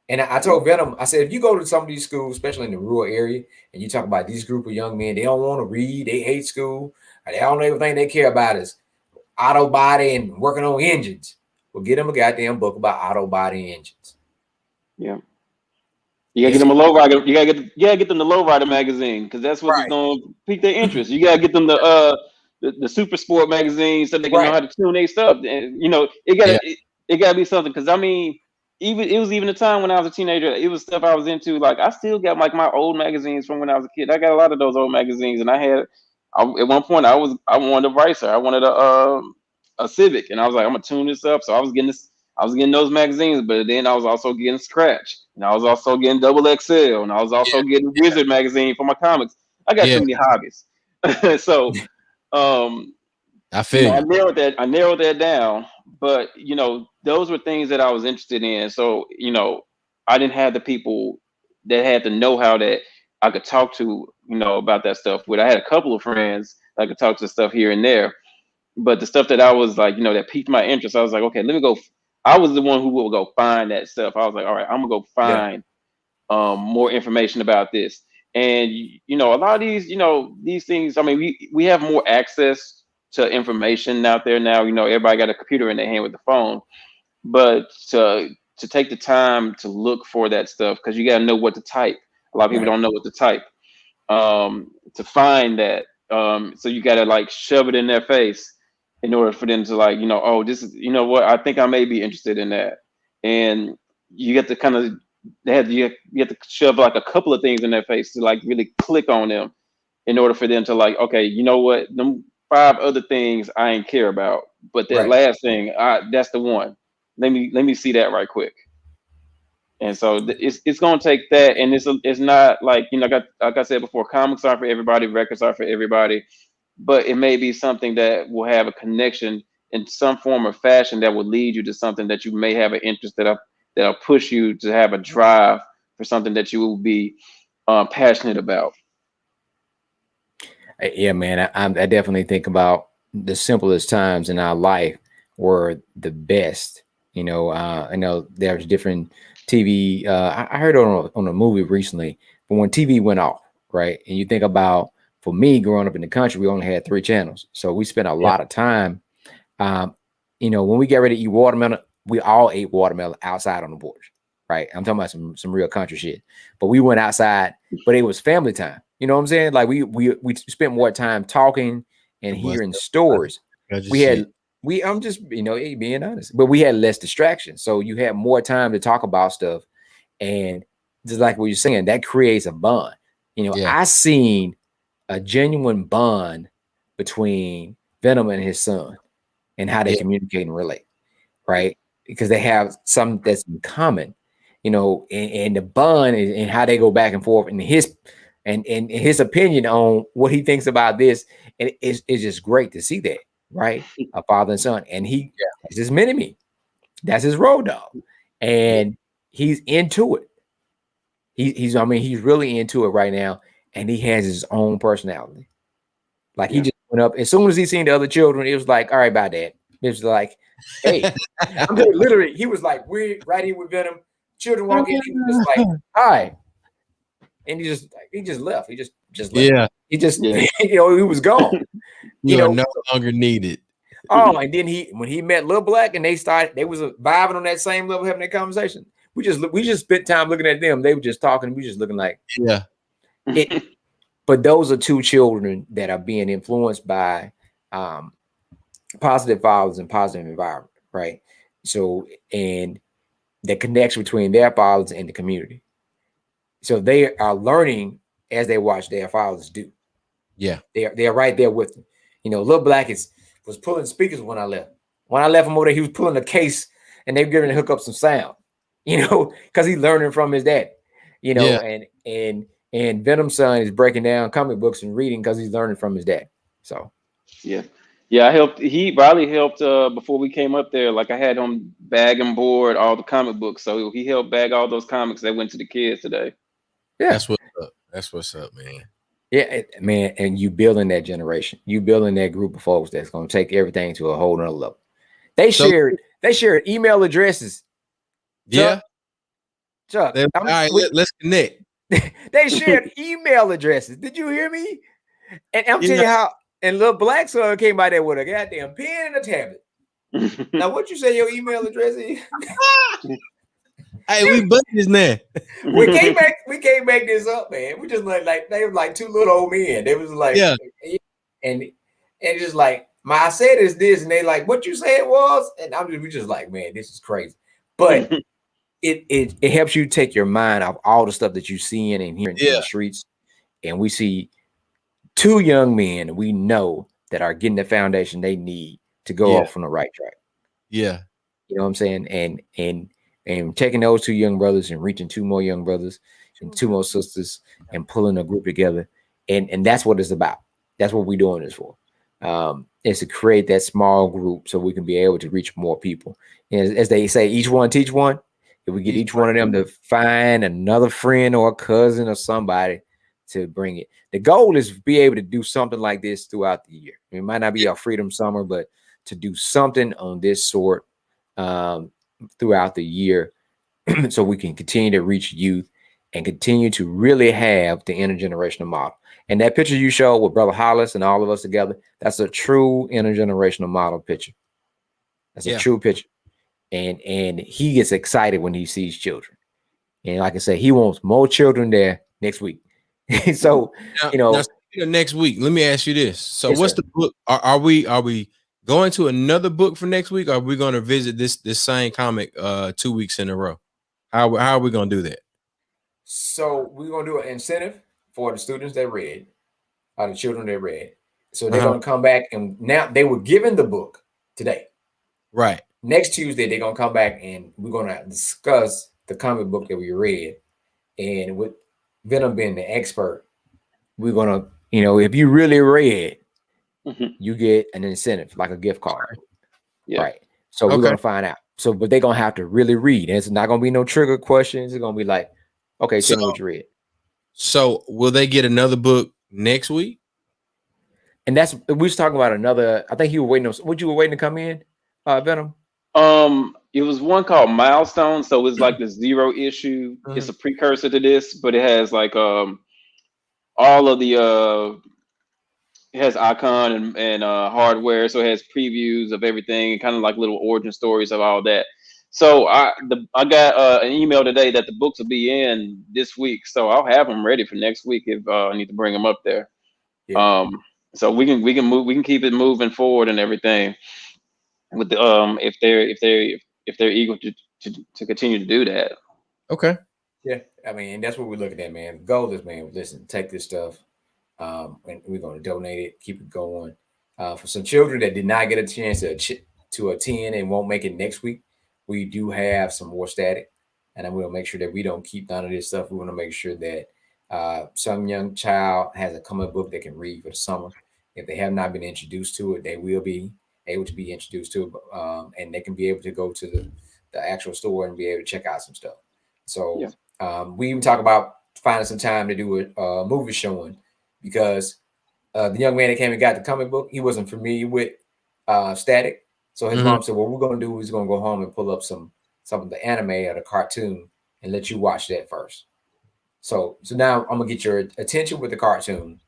And I told Venom, I said, if you go to some of these schools, especially in the rural area, and you talk about these group of young men, they don't want to read, they hate school, they don't everything they care about is auto body and working on engines. Well, get them a goddamn book about auto body engines. Yeah. You gotta get them a lowrider. You gotta get them the lowrider magazine because that's what's gonna pique their interest. You gotta get them the super sport magazine so they can know how to tune their stuff. And it gotta be something. Because I mean, it was even a time when I was a teenager. It was stuff I was into. Like I still got like my old magazines from when I was a kid. I got a lot of those old magazines, and at one point I wanted a Ricer. I wanted a Civic, and I was like, I'm gonna tune this up. So I was getting those magazines, but then I was also getting Scratch, and I was also getting Double XL, and I was also getting Wizard magazine for my comics. I got too many hobbies. So I feel I narrowed that down, but those were things that I was interested in. So I didn't have the people that had the know-how that I could talk to about that stuff with. I had a couple of friends that I could talk to stuff here and there, but the stuff that I was like that piqued my interest, I was like, okay, let me go. I was the one who would go find that stuff. I was like, all right, I'm gonna go find more information about this. And a lot of these things. I mean, we have more access to information out there now. Everybody got a computer in their hand with the phone, but to take the time to look for that stuff, because you got to know what to type. A lot of people don't know what to type. To find that, so you got to like shove it in their face in order for them to this is, what, I think I may be interested in that. And you get to kind of you have to shove like a couple of things in their face to like really click on them in order for them to like, okay, you know what, them 5 other things I ain't care about, but that Right. last thing, that's the one. Let me see that right quick. And so it's gonna take that, and it's not like, like I said before, comics aren't for everybody, records are for everybody, but it may be something that will have a connection in some form or fashion that will lead you to something that you may have an interest that'll push you to have a drive for something that you will be passionate about. Yeah, man. I definitely think about the simplest times in our life were the best. I know there's different TV. I heard on a movie recently, but when TV went off, right? And you think about, for me, growing up in the country, we only had 3 channels, so we spent a lot of time. When we get ready to eat watermelon, we all ate watermelon outside on the porch, right? I'm talking about some real country shit. But we went outside, but it was family time. You know what I'm saying? Like we spent more time talking and hearing stories. I'm just being honest, but we had less distractions, so you had more time to talk about stuff. And just like what you're saying, that creates a bond. I seen a genuine bond between Venom and his son and how they communicate and relate, right? Because they have something that's in common, and the bond and how they go back and forth, and his opinion on what he thinks about this, and it's just great to see that, right? A father and son, and he has his mini-me, that's his road dog, and he's into it. He's really into it right now, and he has his own personality. Like he just went up as soon as he seen the other children. It was like, all right, bye, Dad. It was like, hey, I'm just literally. He was like, we're right here with Venom. Children walk in, he was just like, hi, and he just left. He just left. Yeah. He just he was gone. You are no longer needed. Oh, and then when he met Lil Black and they was vibing on that same level, having that conversation. We just spent time looking at them. They were just talking. We just looking like But those are 2 children that are being influenced by positive fathers and positive environment, right? So, and the connection between their fathers and the community. So they are learning as they watch their fathers do. Yeah, they're right there with them. Lil Black was pulling speakers when I left. When I left him over there, he was pulling a case, and they were giving to hook up some sound. Because he's learning from his dad. And Venom's son is breaking down comic books and reading because he's learning from his dad. So, I helped. Riley helped before we came up there. Like I had him bag and board all the comic books, so he helped bag all those comics that went to the kids today. Yeah, that's what's up, man. Yeah, man, and you building that generation, you building that group of folks that's gonna take everything to a whole nother level. They shared email addresses. Chuck, all right, let's connect. They shared email addresses. Did you hear me? And I'm telling you how. And Lil Black son came out there with a goddamn pen and a tablet. Now, what you say your email address is? Hey, we button this man. We can't make this up, man. We just like they were like 2 little old men. They was like, and just like I said is this, and they like, what you say it was, and we just like, man, this is crazy. But it helps you take your mind off all the stuff that you seeing and hearing in the streets, and we see 2 young men we know that are getting the foundation they need to go off on the right track. Yeah, you know what I'm saying, and taking those 2 young brothers and reaching 2 more young brothers and 2 more sisters and pulling a group together. And that's what it's about. That's what we're doing this for. Is to create that small group so we can be able to reach more people. And as they say, each one teach one. If we get each one of them to find another friend or a cousin or somebody to bring it. The goal is to be able to do something like this throughout the year. It might not be our freedom summer, but to do something on this sort throughout the year so we can continue to reach youth and continue to really have the intergenerational model. And that picture you showed with Brother Hollis and all of us together, that's a true intergenerational model picture. That's a true picture. And he gets excited when he sees children. And like I said, he wants more children there next week. So, now, next week, let me ask you this. So what's the book? Are we going to another book for next week? Or are we going to visit this same comic 2 weeks in a row? How are we gonna do that? So we're gonna do an incentive for the students that read, or the children that read. So they're gonna come back, and now they were given the book today. Right. Next Tuesday, they're gonna come back and we're gonna discuss the comic book that we read. And with Venom being the expert, we're gonna, if you really read, you get an incentive, like a gift card. Yeah. Right. So we're gonna find out. So, but they're gonna have to really read. And it's not gonna be no trigger questions. It's gonna be like, okay, tell me what you read. So will they get another book next week? And we was talking about another. I think you were waiting on what you were waiting to come in, Venom. It was one called Milestone. So it's like the 0 issue. It's a precursor to this, but it has like all of the it has icon and hardware, so it has previews of everything and kind of like little origin stories of all that. So I got an email today that the books will be in this week, so I'll have them ready for next week if I need to bring them up there. Yeah. So we can keep it moving forward and everything with the if they're eager to continue to do that. Okay. Yeah, I mean, and that's what we're looking at, man. The goal is, man, listen, take this stuff, and we're going to donate it, keep it going. For some children that did not get a chance to attend and won't make it next week, we do have some more static, and I'm going to make sure that we don't keep none of this stuff. We want to make sure that some young child has a comic book they can read for the summer. If they have not been introduced to it, they will be able to be introduced to it, and they can be able to go to the actual store and be able to check out some stuff. So. Yeah. We even talk about finding some time to do a movie showing, because the young man that came and got the comic book, he wasn't familiar with static. So his mom said, what we're going to do is going to go home and pull up some of the anime or the cartoon and let you watch that first. So now I'm going to get your attention with the cartoon,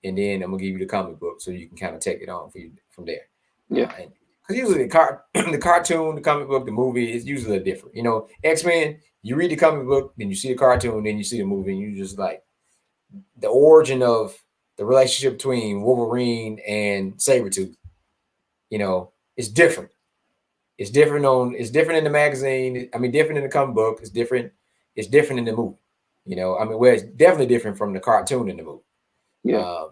and then I'm going to give you the comic book so you can kind of take it on for you from there. Yeah. Because usually the cartoon, the comic book, the movie is usually different. X-Men, you read the comic book, then you see the cartoon, then you see the movie, and you just like the origin of the relationship between Wolverine and Sabretooth. It's different. It's different in the magazine. I mean, different in the comic book. It's different in the movie. Well, it's definitely different from the cartoon in the movie. Yeah.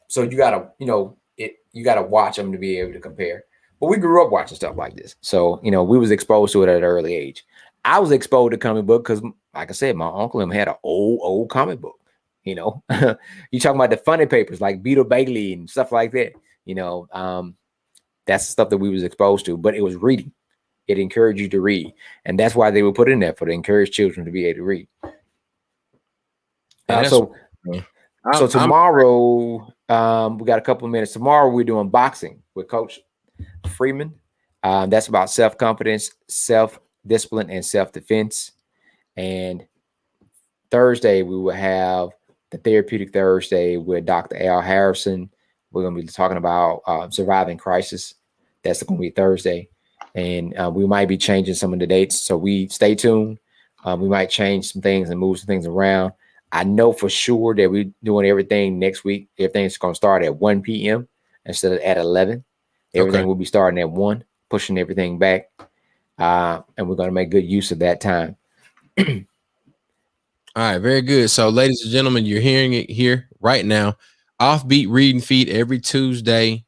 So you gotta, you gotta watch them to be able to compare. But we grew up watching stuff like this. So, we was exposed to it at an early age. I was exposed to comic book because, like I said, my uncle and him had an old comic book. You talking about the funny papers like Beetle Bailey and stuff like that. That's the stuff that we was exposed to. But it was reading. It encouraged you to read, and that's why they would put in there to encourage children to be able to read. So tomorrow, we got a couple of minutes. Tomorrow we're doing boxing with Coach Freeman. That's about self-confidence, self-discipline, and self-defense. And Thursday we will have the Therapeutic Thursday with Dr. Al Harrison. We're going to be talking about surviving crisis. That's going to be Thursday. And we might be changing some of the dates. So we stay tuned. We might change some things and move some things around. I know for sure that we're doing everything next week. Everything's going to start at 1 p.m. instead of at 11. Everything will be starting at 1, pushing everything back. And we're going to make good use of that time. All right, very good. So, ladies and gentlemen, you're hearing it here right now. Offbeat Reading Feed every Tuesday.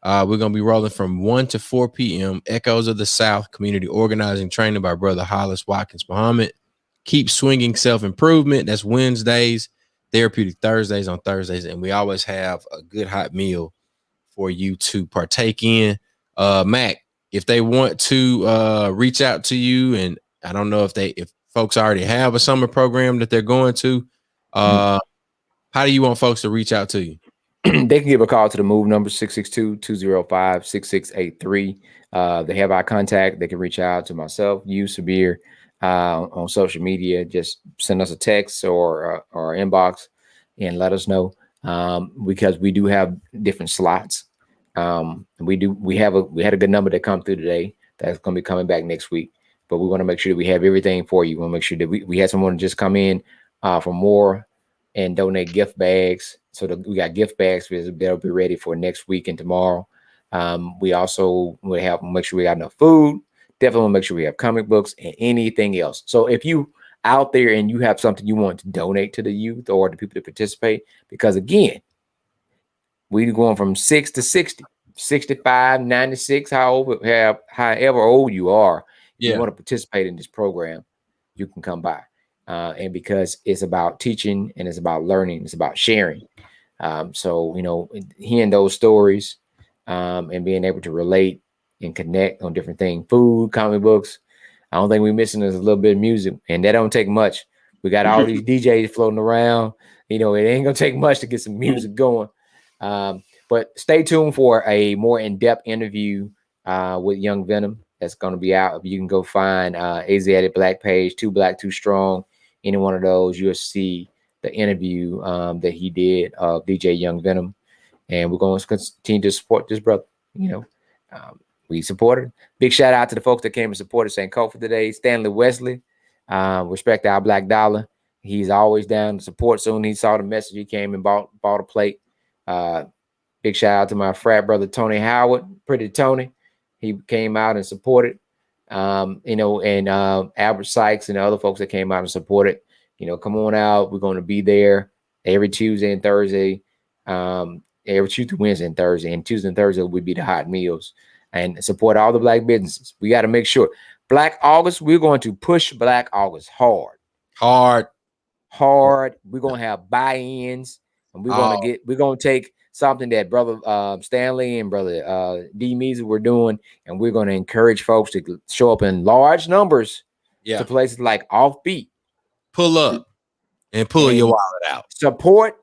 We're going to be rolling from 1 to 4 p.m. Echoes of the South Community Organizing Training by Brother Hollis Watkins Muhammad. Keep Swinging Self-Improvement. That's Wednesdays. Therapeutic Thursdays on Thursdays. And we always have a good hot meal for you to partake in. Mac, if they want to reach out to you, and I don't know if folks already have a summer program that they're going to, how do you want folks to reach out to you? They can give a call to the MOVE number 662-205-6683. They have our contact. They can reach out to myself, you, Sabir, on social media. Just send us a text or inbox and let us know, because we do have different slots. We had a good number that come through today that's going to be coming back next week. But we want to make sure that we have everything for you. We want to make sure that we had someone just come in for more and donate gift bags. So we got gift bags that'll be ready for next week and tomorrow. We also will make sure we got enough food definitely want to make sure we have comic books and anything else. So if you out there and you have something you want to donate to the youth or the people to participate, because again, we're going from 6 to 60, 65, 96, however old you are, you want to participate in this program, you can come by. And because it's about teaching and it's about learning, it's about sharing. So, you know, hearing those stories and being able to relate and connect on different things, food, comic books. I don't think we're missing is a little bit of music, and that don't take much. We got all these DJs floating around. You know, it ain't gonna take much to get some music going. But stay tuned for a more in-depth interview with Young Venom that's going to be out. You can go find Asiatic Black page, Too Black, Too Strong. Any one of those, you'll see the interview that he did of DJ Young Venom. And we're going to continue to support this brother. You know, we supported. Big shout out to the folks that came and supported St. Kofi today. Stanley Wesley, respect our Black Dollar. He's always down to support. Soon he saw the message, he came and bought a plate. Big shout out to my frat brother Tony Howard, Pretty Tony. He came out and supported. You know, and Albert Sykes and the other folks that came out and supported. You know, come on out. We're going to be there every Tuesday and Thursday. Every Tuesday, Wednesday, and Thursday. And Tuesday and Thursday will be the hot meals. And support all the Black businesses. We got to make sure. Black August, we're going to push Black August hard. We're going to have buy-ins. And we're going to take something that brother Stanley and brother D Meezy were doing, and we're going to encourage folks to show up in large numbers to places like Offbeat. Pull up and pull your wallet out. Support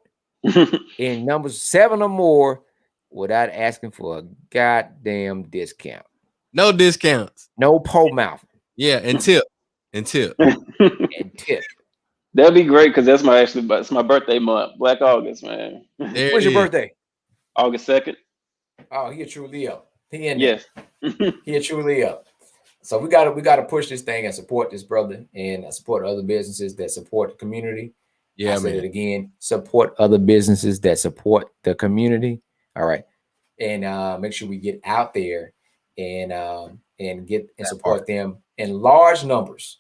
in numbers 7 or more without asking for a goddamn discount. No discounts. No pole mouth. Yeah, and tip. And tip. That'd be great because it's my birthday month, Black August, man. When's your birthday? August 2nd. Oh, he a true Leo. Yes. He a true Leo. So we gotta push this thing and support this brother and support other businesses that support the community. Yeah, I said it again. Support other businesses that support the community. All right, and make sure we get out there and get and support them in large numbers,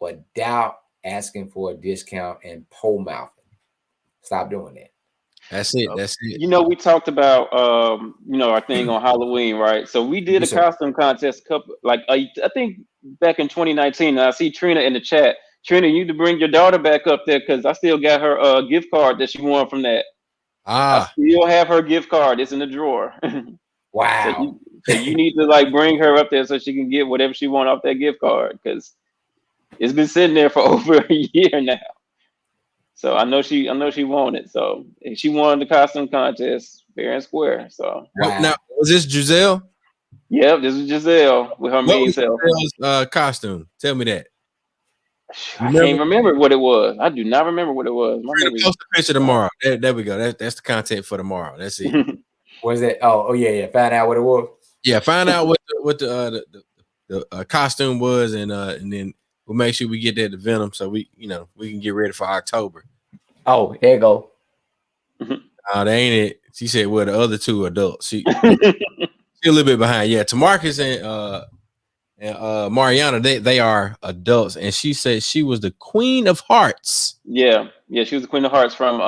without asking for a discount and pole mouthing. Stop doing that. That's it. You know, we talked about you know, our thing on Halloween, right? So we did a costume contest I think back in 2019. And I see Trina in the chat. Trina, you need to bring your daughter back up there because I still got her gift card that she won from that. I still have her gift card. It's in the drawer. Wow. So you need to like bring her up there so she can get whatever she wants off that gift card because it's been sitting there for over a year now. So I know she won it. So she won the costume contest fair and square. So now was this Giselle? Yep, this is Giselle with her main self. Costume. Tell me that. I can't remember what it was. I do not remember what it was. Post a picture tomorrow. There we go. That's the content for tomorrow. That's it. What is that? Oh yeah. Find out what it was. Yeah, find out what the costume was, and then we'll make sure we get that to Venom so we can get ready for October. Oh, there you go. That ain't it. She said, well, the other two adults. She a little bit behind. Yeah, Tamarcus and Mariana, they are adults, and she said she was the Queen of Hearts. Yeah, she was the Queen of Hearts from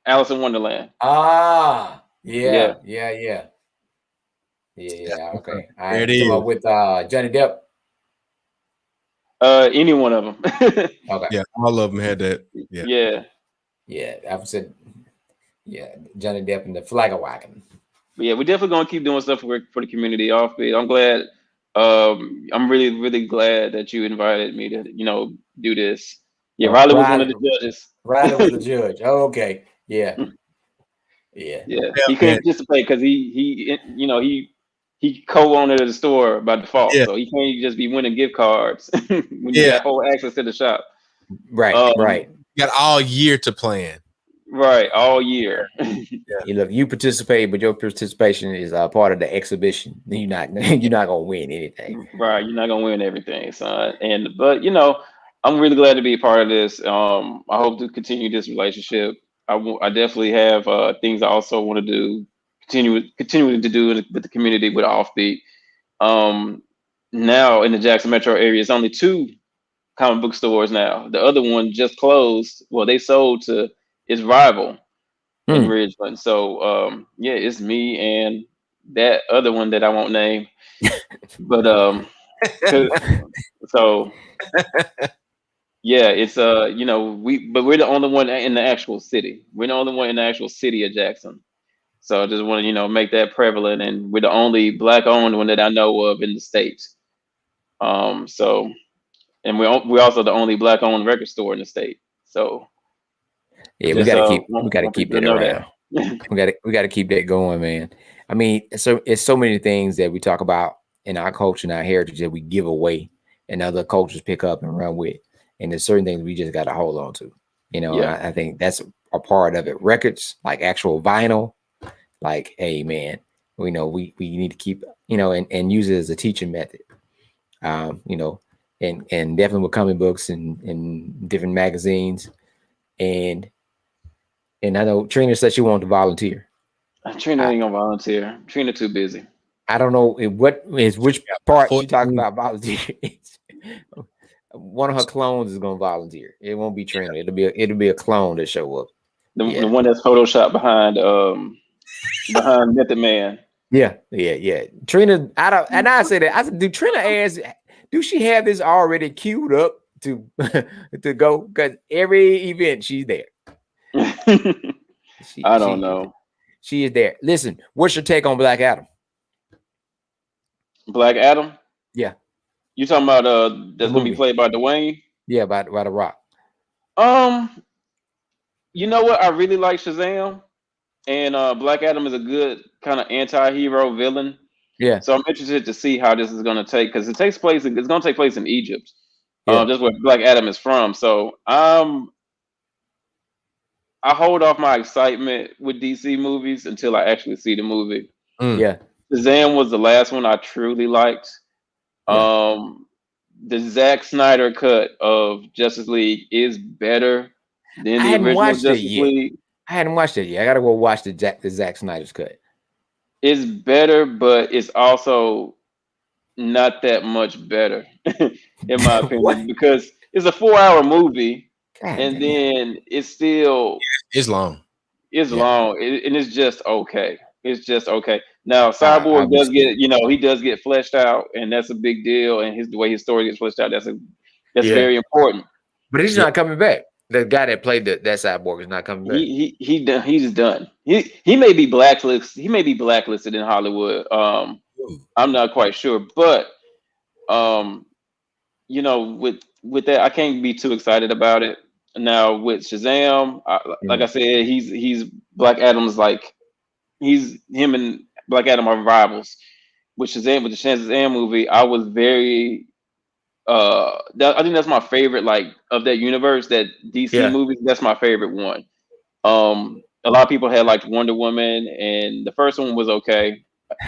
Alice in Wonderland. Yeah. Okay. There it is. With Johnny Depp. Any one of them. Okay. Yeah, all of them had that. Yeah. I said, Johnny Depp and the Flagger Wagon. Yeah, we're definitely gonna keep doing stuff for the community. Offbeat. I'm glad. I'm really, really glad that you invited me to, do this. Yeah, Riley was one of the judges. Riley was the judge. Oh, okay. Yeah. He couldn't participate because he co-owner of the store by default, so he can't just be winning gift cards when you have full access to the shop. Right. You got all year to plan. Right, all year. Look, you participate, but your participation is part of the exhibition. You're not gonna win anything. Right, you're not gonna win everything, son. But I'm really glad to be a part of this. I hope to continue this relationship. I definitely have things I also want to do, continue to do with the community with Offbeat. Now in the Jackson metro area, it's only 2 comic book stores now. The other one just closed. Well, they sold to its rival in Hmm. Ridgeland. So yeah, it's me and that other one that I won't name. But 'cause- so yeah, it's we're the only one in the actual city. We're the only one in the actual city of Jackson. So I just want to make that prevalent, and we're the only black owned one that I know of in the state. So and we're also the only black owned record store in the state. So Yeah, we just got to keep want keep people that to know around. that. We got to keep that going, man. I mean, so it's so many things that we talk about in our culture and our heritage that we give away, and other cultures pick up and run with. And there's certain things we just got to hold on to. Yeah. I think that's a part of it. Records, like actual vinyl, like, hey, man, we need to keep, and use it as a teaching method. And definitely with comic books and different magazines. And I know Trina said she wanted to volunteer. Trina ain't gonna volunteer. Trina too busy. I don't know which part she talked 14. about volunteer. One of her clones is gonna volunteer. It won't be Trina. It'll be a clone that show up. The one that's photoshopped behind Method Man. Yeah. Trina, I say that. I said, do Trina ask, do she have this already queued up to to go? Because every event she's there. I don't know. She is there. Listen, what's your take on Black Adam? Black Adam? Yeah. You talking about that's gonna be played by Dwayne? Yeah, by The Rock. You know what? I really like Shazam, and Black Adam is a good kind of anti-hero villain. Yeah. So I'm interested to see how this is gonna take, because it's gonna take place in Egypt. Yeah. Just where Black Adam is from. So I hold off my excitement with DC movies until I actually see the movie. Yeah. Shazam was the last one I truly liked. Yeah. The Zack Snyder cut of Justice League is better than I the hadn't original watched it Justice yet. League. I hadn't watched it yet. I gotta go watch the Zack Snyder's cut. It's better, but it's also not that much better, in my opinion, because it's a 4-hour movie, God and damn. then it's still It's long. long, and it's just okay. It's just okay. Now, I Cyborg does respect get, he does get fleshed out, and that's a big deal. And the way his story gets fleshed out, that's very important. But he's not coming back. The guy that played that Cyborg is not coming back. He's done. He may be blacklisted. He may be blacklisted in Hollywood. I'm not quite sure, but with that, I can't be too excited about it. Now with Shazam, like I said, he's Black Adam's him and Black Adam are rivals. With Shazam, with the Shazam movie, I was very I think that's my favorite, of that universe, that DC movie. That's my favorite one. A lot of people had liked Wonder Woman, and the first one was okay.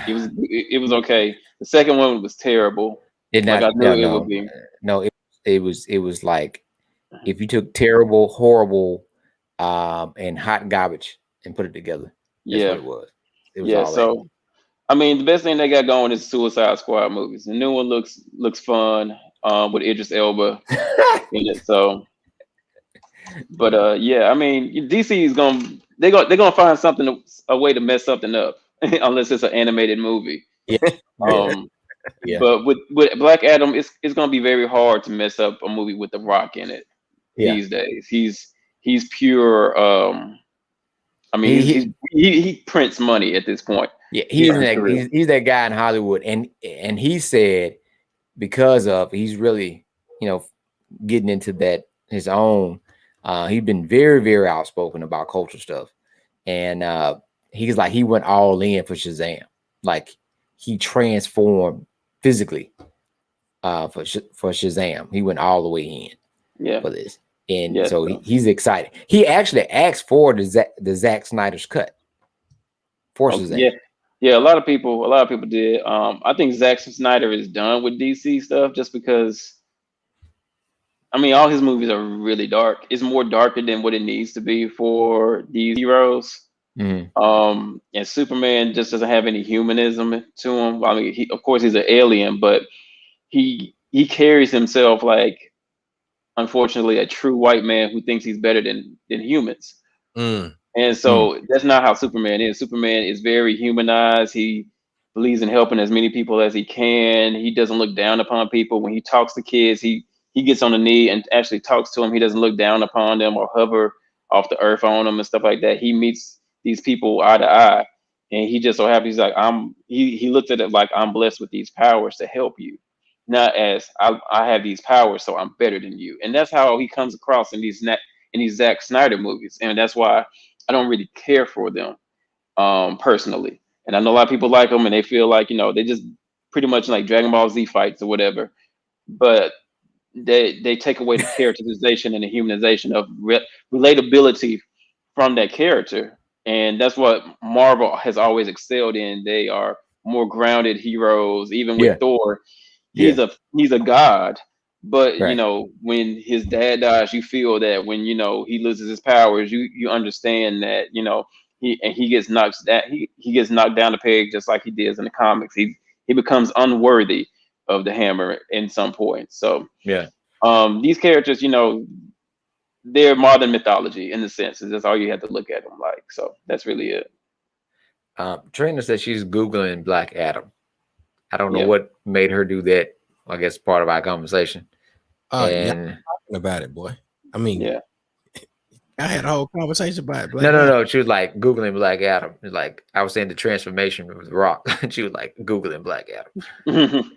It was okay. The second one was terrible. It would be. No, it was like if you took terrible, horrible, and hot garbage and put it together. That's what it was. It was all so that. I mean, the best thing they got going is Suicide Squad movies. The new one looks fun, with Idris Elba in it. So, but yeah, I mean, DC is they're gonna find a way to mess something up, unless it's an animated movie. But with Black Adam, it's gonna be very hard to mess up a movie with The Rock in it these days. He's pure. I mean, he prints money at this point. Yeah, he's that guy in Hollywood, and he said because of he's really getting into that his own. He's been very, very outspoken about culture stuff, and he went all in for Shazam. Like he transformed physically for Shazam. He went all the way in for this, and so he's excited. He actually asked for the Zack Snyder's cut for Shazam. Yeah, a lot of people did. I think Zack Snyder is done with DC stuff, just because. I mean, all his movies are really dark. It's more darker than what it needs to be for these heroes. And Superman just doesn't have any humanism to him. I mean, of course he's an alien, but he carries himself like, unfortunately, a true white man who thinks he's better than humans. And so that's not how Superman is. Superman is very humanized. He believes in helping as many people as he can. He doesn't look down upon people. When he talks to kids, he gets on the knee and actually talks to them. He doesn't look down upon them or hover off the earth on them and stuff like that. He meets these people eye to eye, and he just so happy. He's like, he looked at it like, I'm blessed with these powers to help you, not as I have these powers, so I'm better than you. And that's how he comes across in these Zack Snyder movies, and that's why I don't really care for them personally. And I know a lot of people like them, and they feel like, they just pretty much like Dragon Ball Z fights or whatever, but they take away the characterization and the humanization of relatability from that character. And that's what Marvel has always excelled in. They are more grounded heroes. Even with Thor, he's a god, but when his dad dies, you feel that. When he loses his powers, you understand that he gets knocked down the peg, just like he did in the comics. He becomes unworthy of the hammer in some point. So these characters, they're modern mythology in the sense. That's all you have to look at them like. So that's really it. Trina says she's Googling Black Adam. I don't know what made her do that. I guess part of our conversation. And talking about it, boy. I mean, I had a whole conversation about it. No. She was like Googling Black Adam. It's like I was saying the transformation with Rock. She was like Googling Black Adam.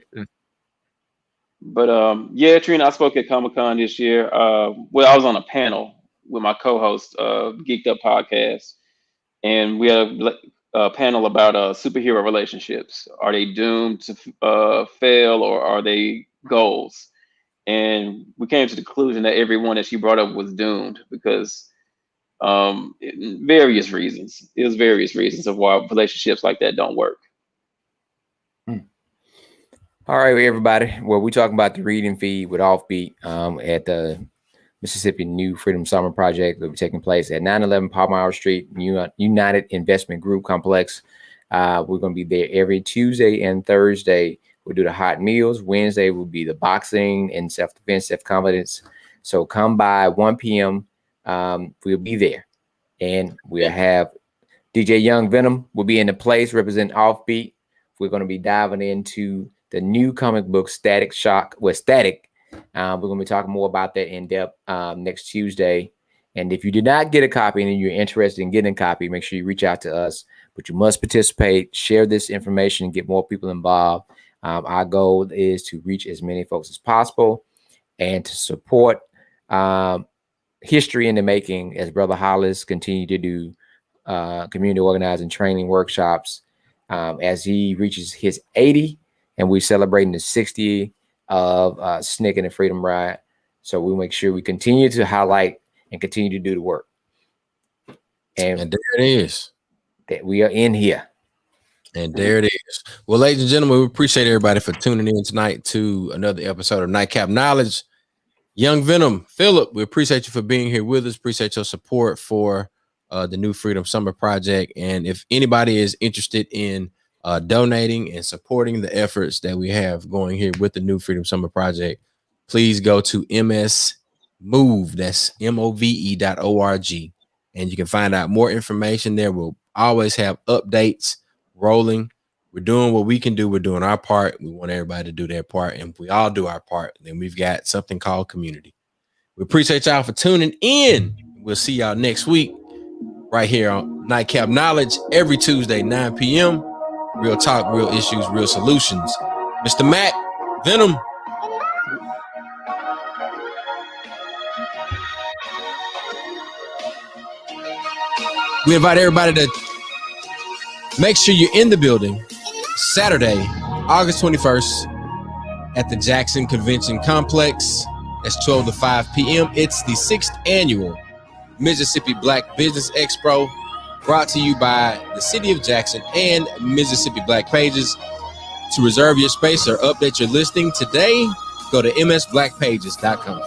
But Trina, I spoke at Comic-Con this year. I was on a panel with my co-host, Geeked Up Podcast, and we had a panel about superhero relationships. Are they doomed to fail, or are they goals? And we came to the conclusion that every one that she brought up was doomed because various reasons. There's various reasons of why relationships like that don't work. All right, everybody. Well, we're talking about the reading feed with Offbeat at the Mississippi New Freedom Summer Project. Will be taking place at 911 Palmyra Street, United Investment Group Complex. We're going to be there every Tuesday and Thursday. We'll do the hot meals. Wednesday will be the boxing and self-defense, self-confidence. So come by 1 p.m. We'll be there. And we'll have DJ Young Venom will be in the place representing Offbeat. We're going to be diving into the new comic book Static Shock with Static. We're going to be talking more about that in depth next Tuesday. And if you did not get a copy and you're interested in getting a copy, make sure you reach out to us. But you must participate, share this information, and get more people involved. Our goal is to reach as many folks as possible and to support history in the making as Brother Hollis continue to do community organizing training workshops as he reaches his 80. And we're celebrating the 60 of SNCC and the Freedom Ride. So we'll make sure we continue to highlight and continue to do the work. And there it is. That we are in here. And there it is. Well, ladies and gentlemen, we appreciate everybody for tuning in tonight to another episode of Nightcap Knowledge. Young Venom, Philip, we appreciate you for being here with us. Appreciate your support for the New Freedom Summer Project. And if anybody is interested in donating and supporting the efforts that we have going here with the New Freedom Summer Project, please go to MSMove, that's MOVE.org, and you can find out more information there. We'll always have updates rolling. We're doing what we can do. We're doing our part. We want everybody to do their part, and if we all do our part, then we've got something called community. We appreciate y'all for tuning in. We'll see y'all next week right here on Nightcap Knowledge every Tuesday, 9 p.m. Real talk, real issues, real solutions. Mr. Mac, Venom. We invite everybody to make sure you're in the building Saturday, August 21st at the Jackson Convention Complex. That's 12 to 5 p.m. It's the 6th annual Mississippi Black Business Expo, brought to you by the City of Jackson and Mississippi Black Pages. To reserve your space or update your listing today, go to msblackpages.com.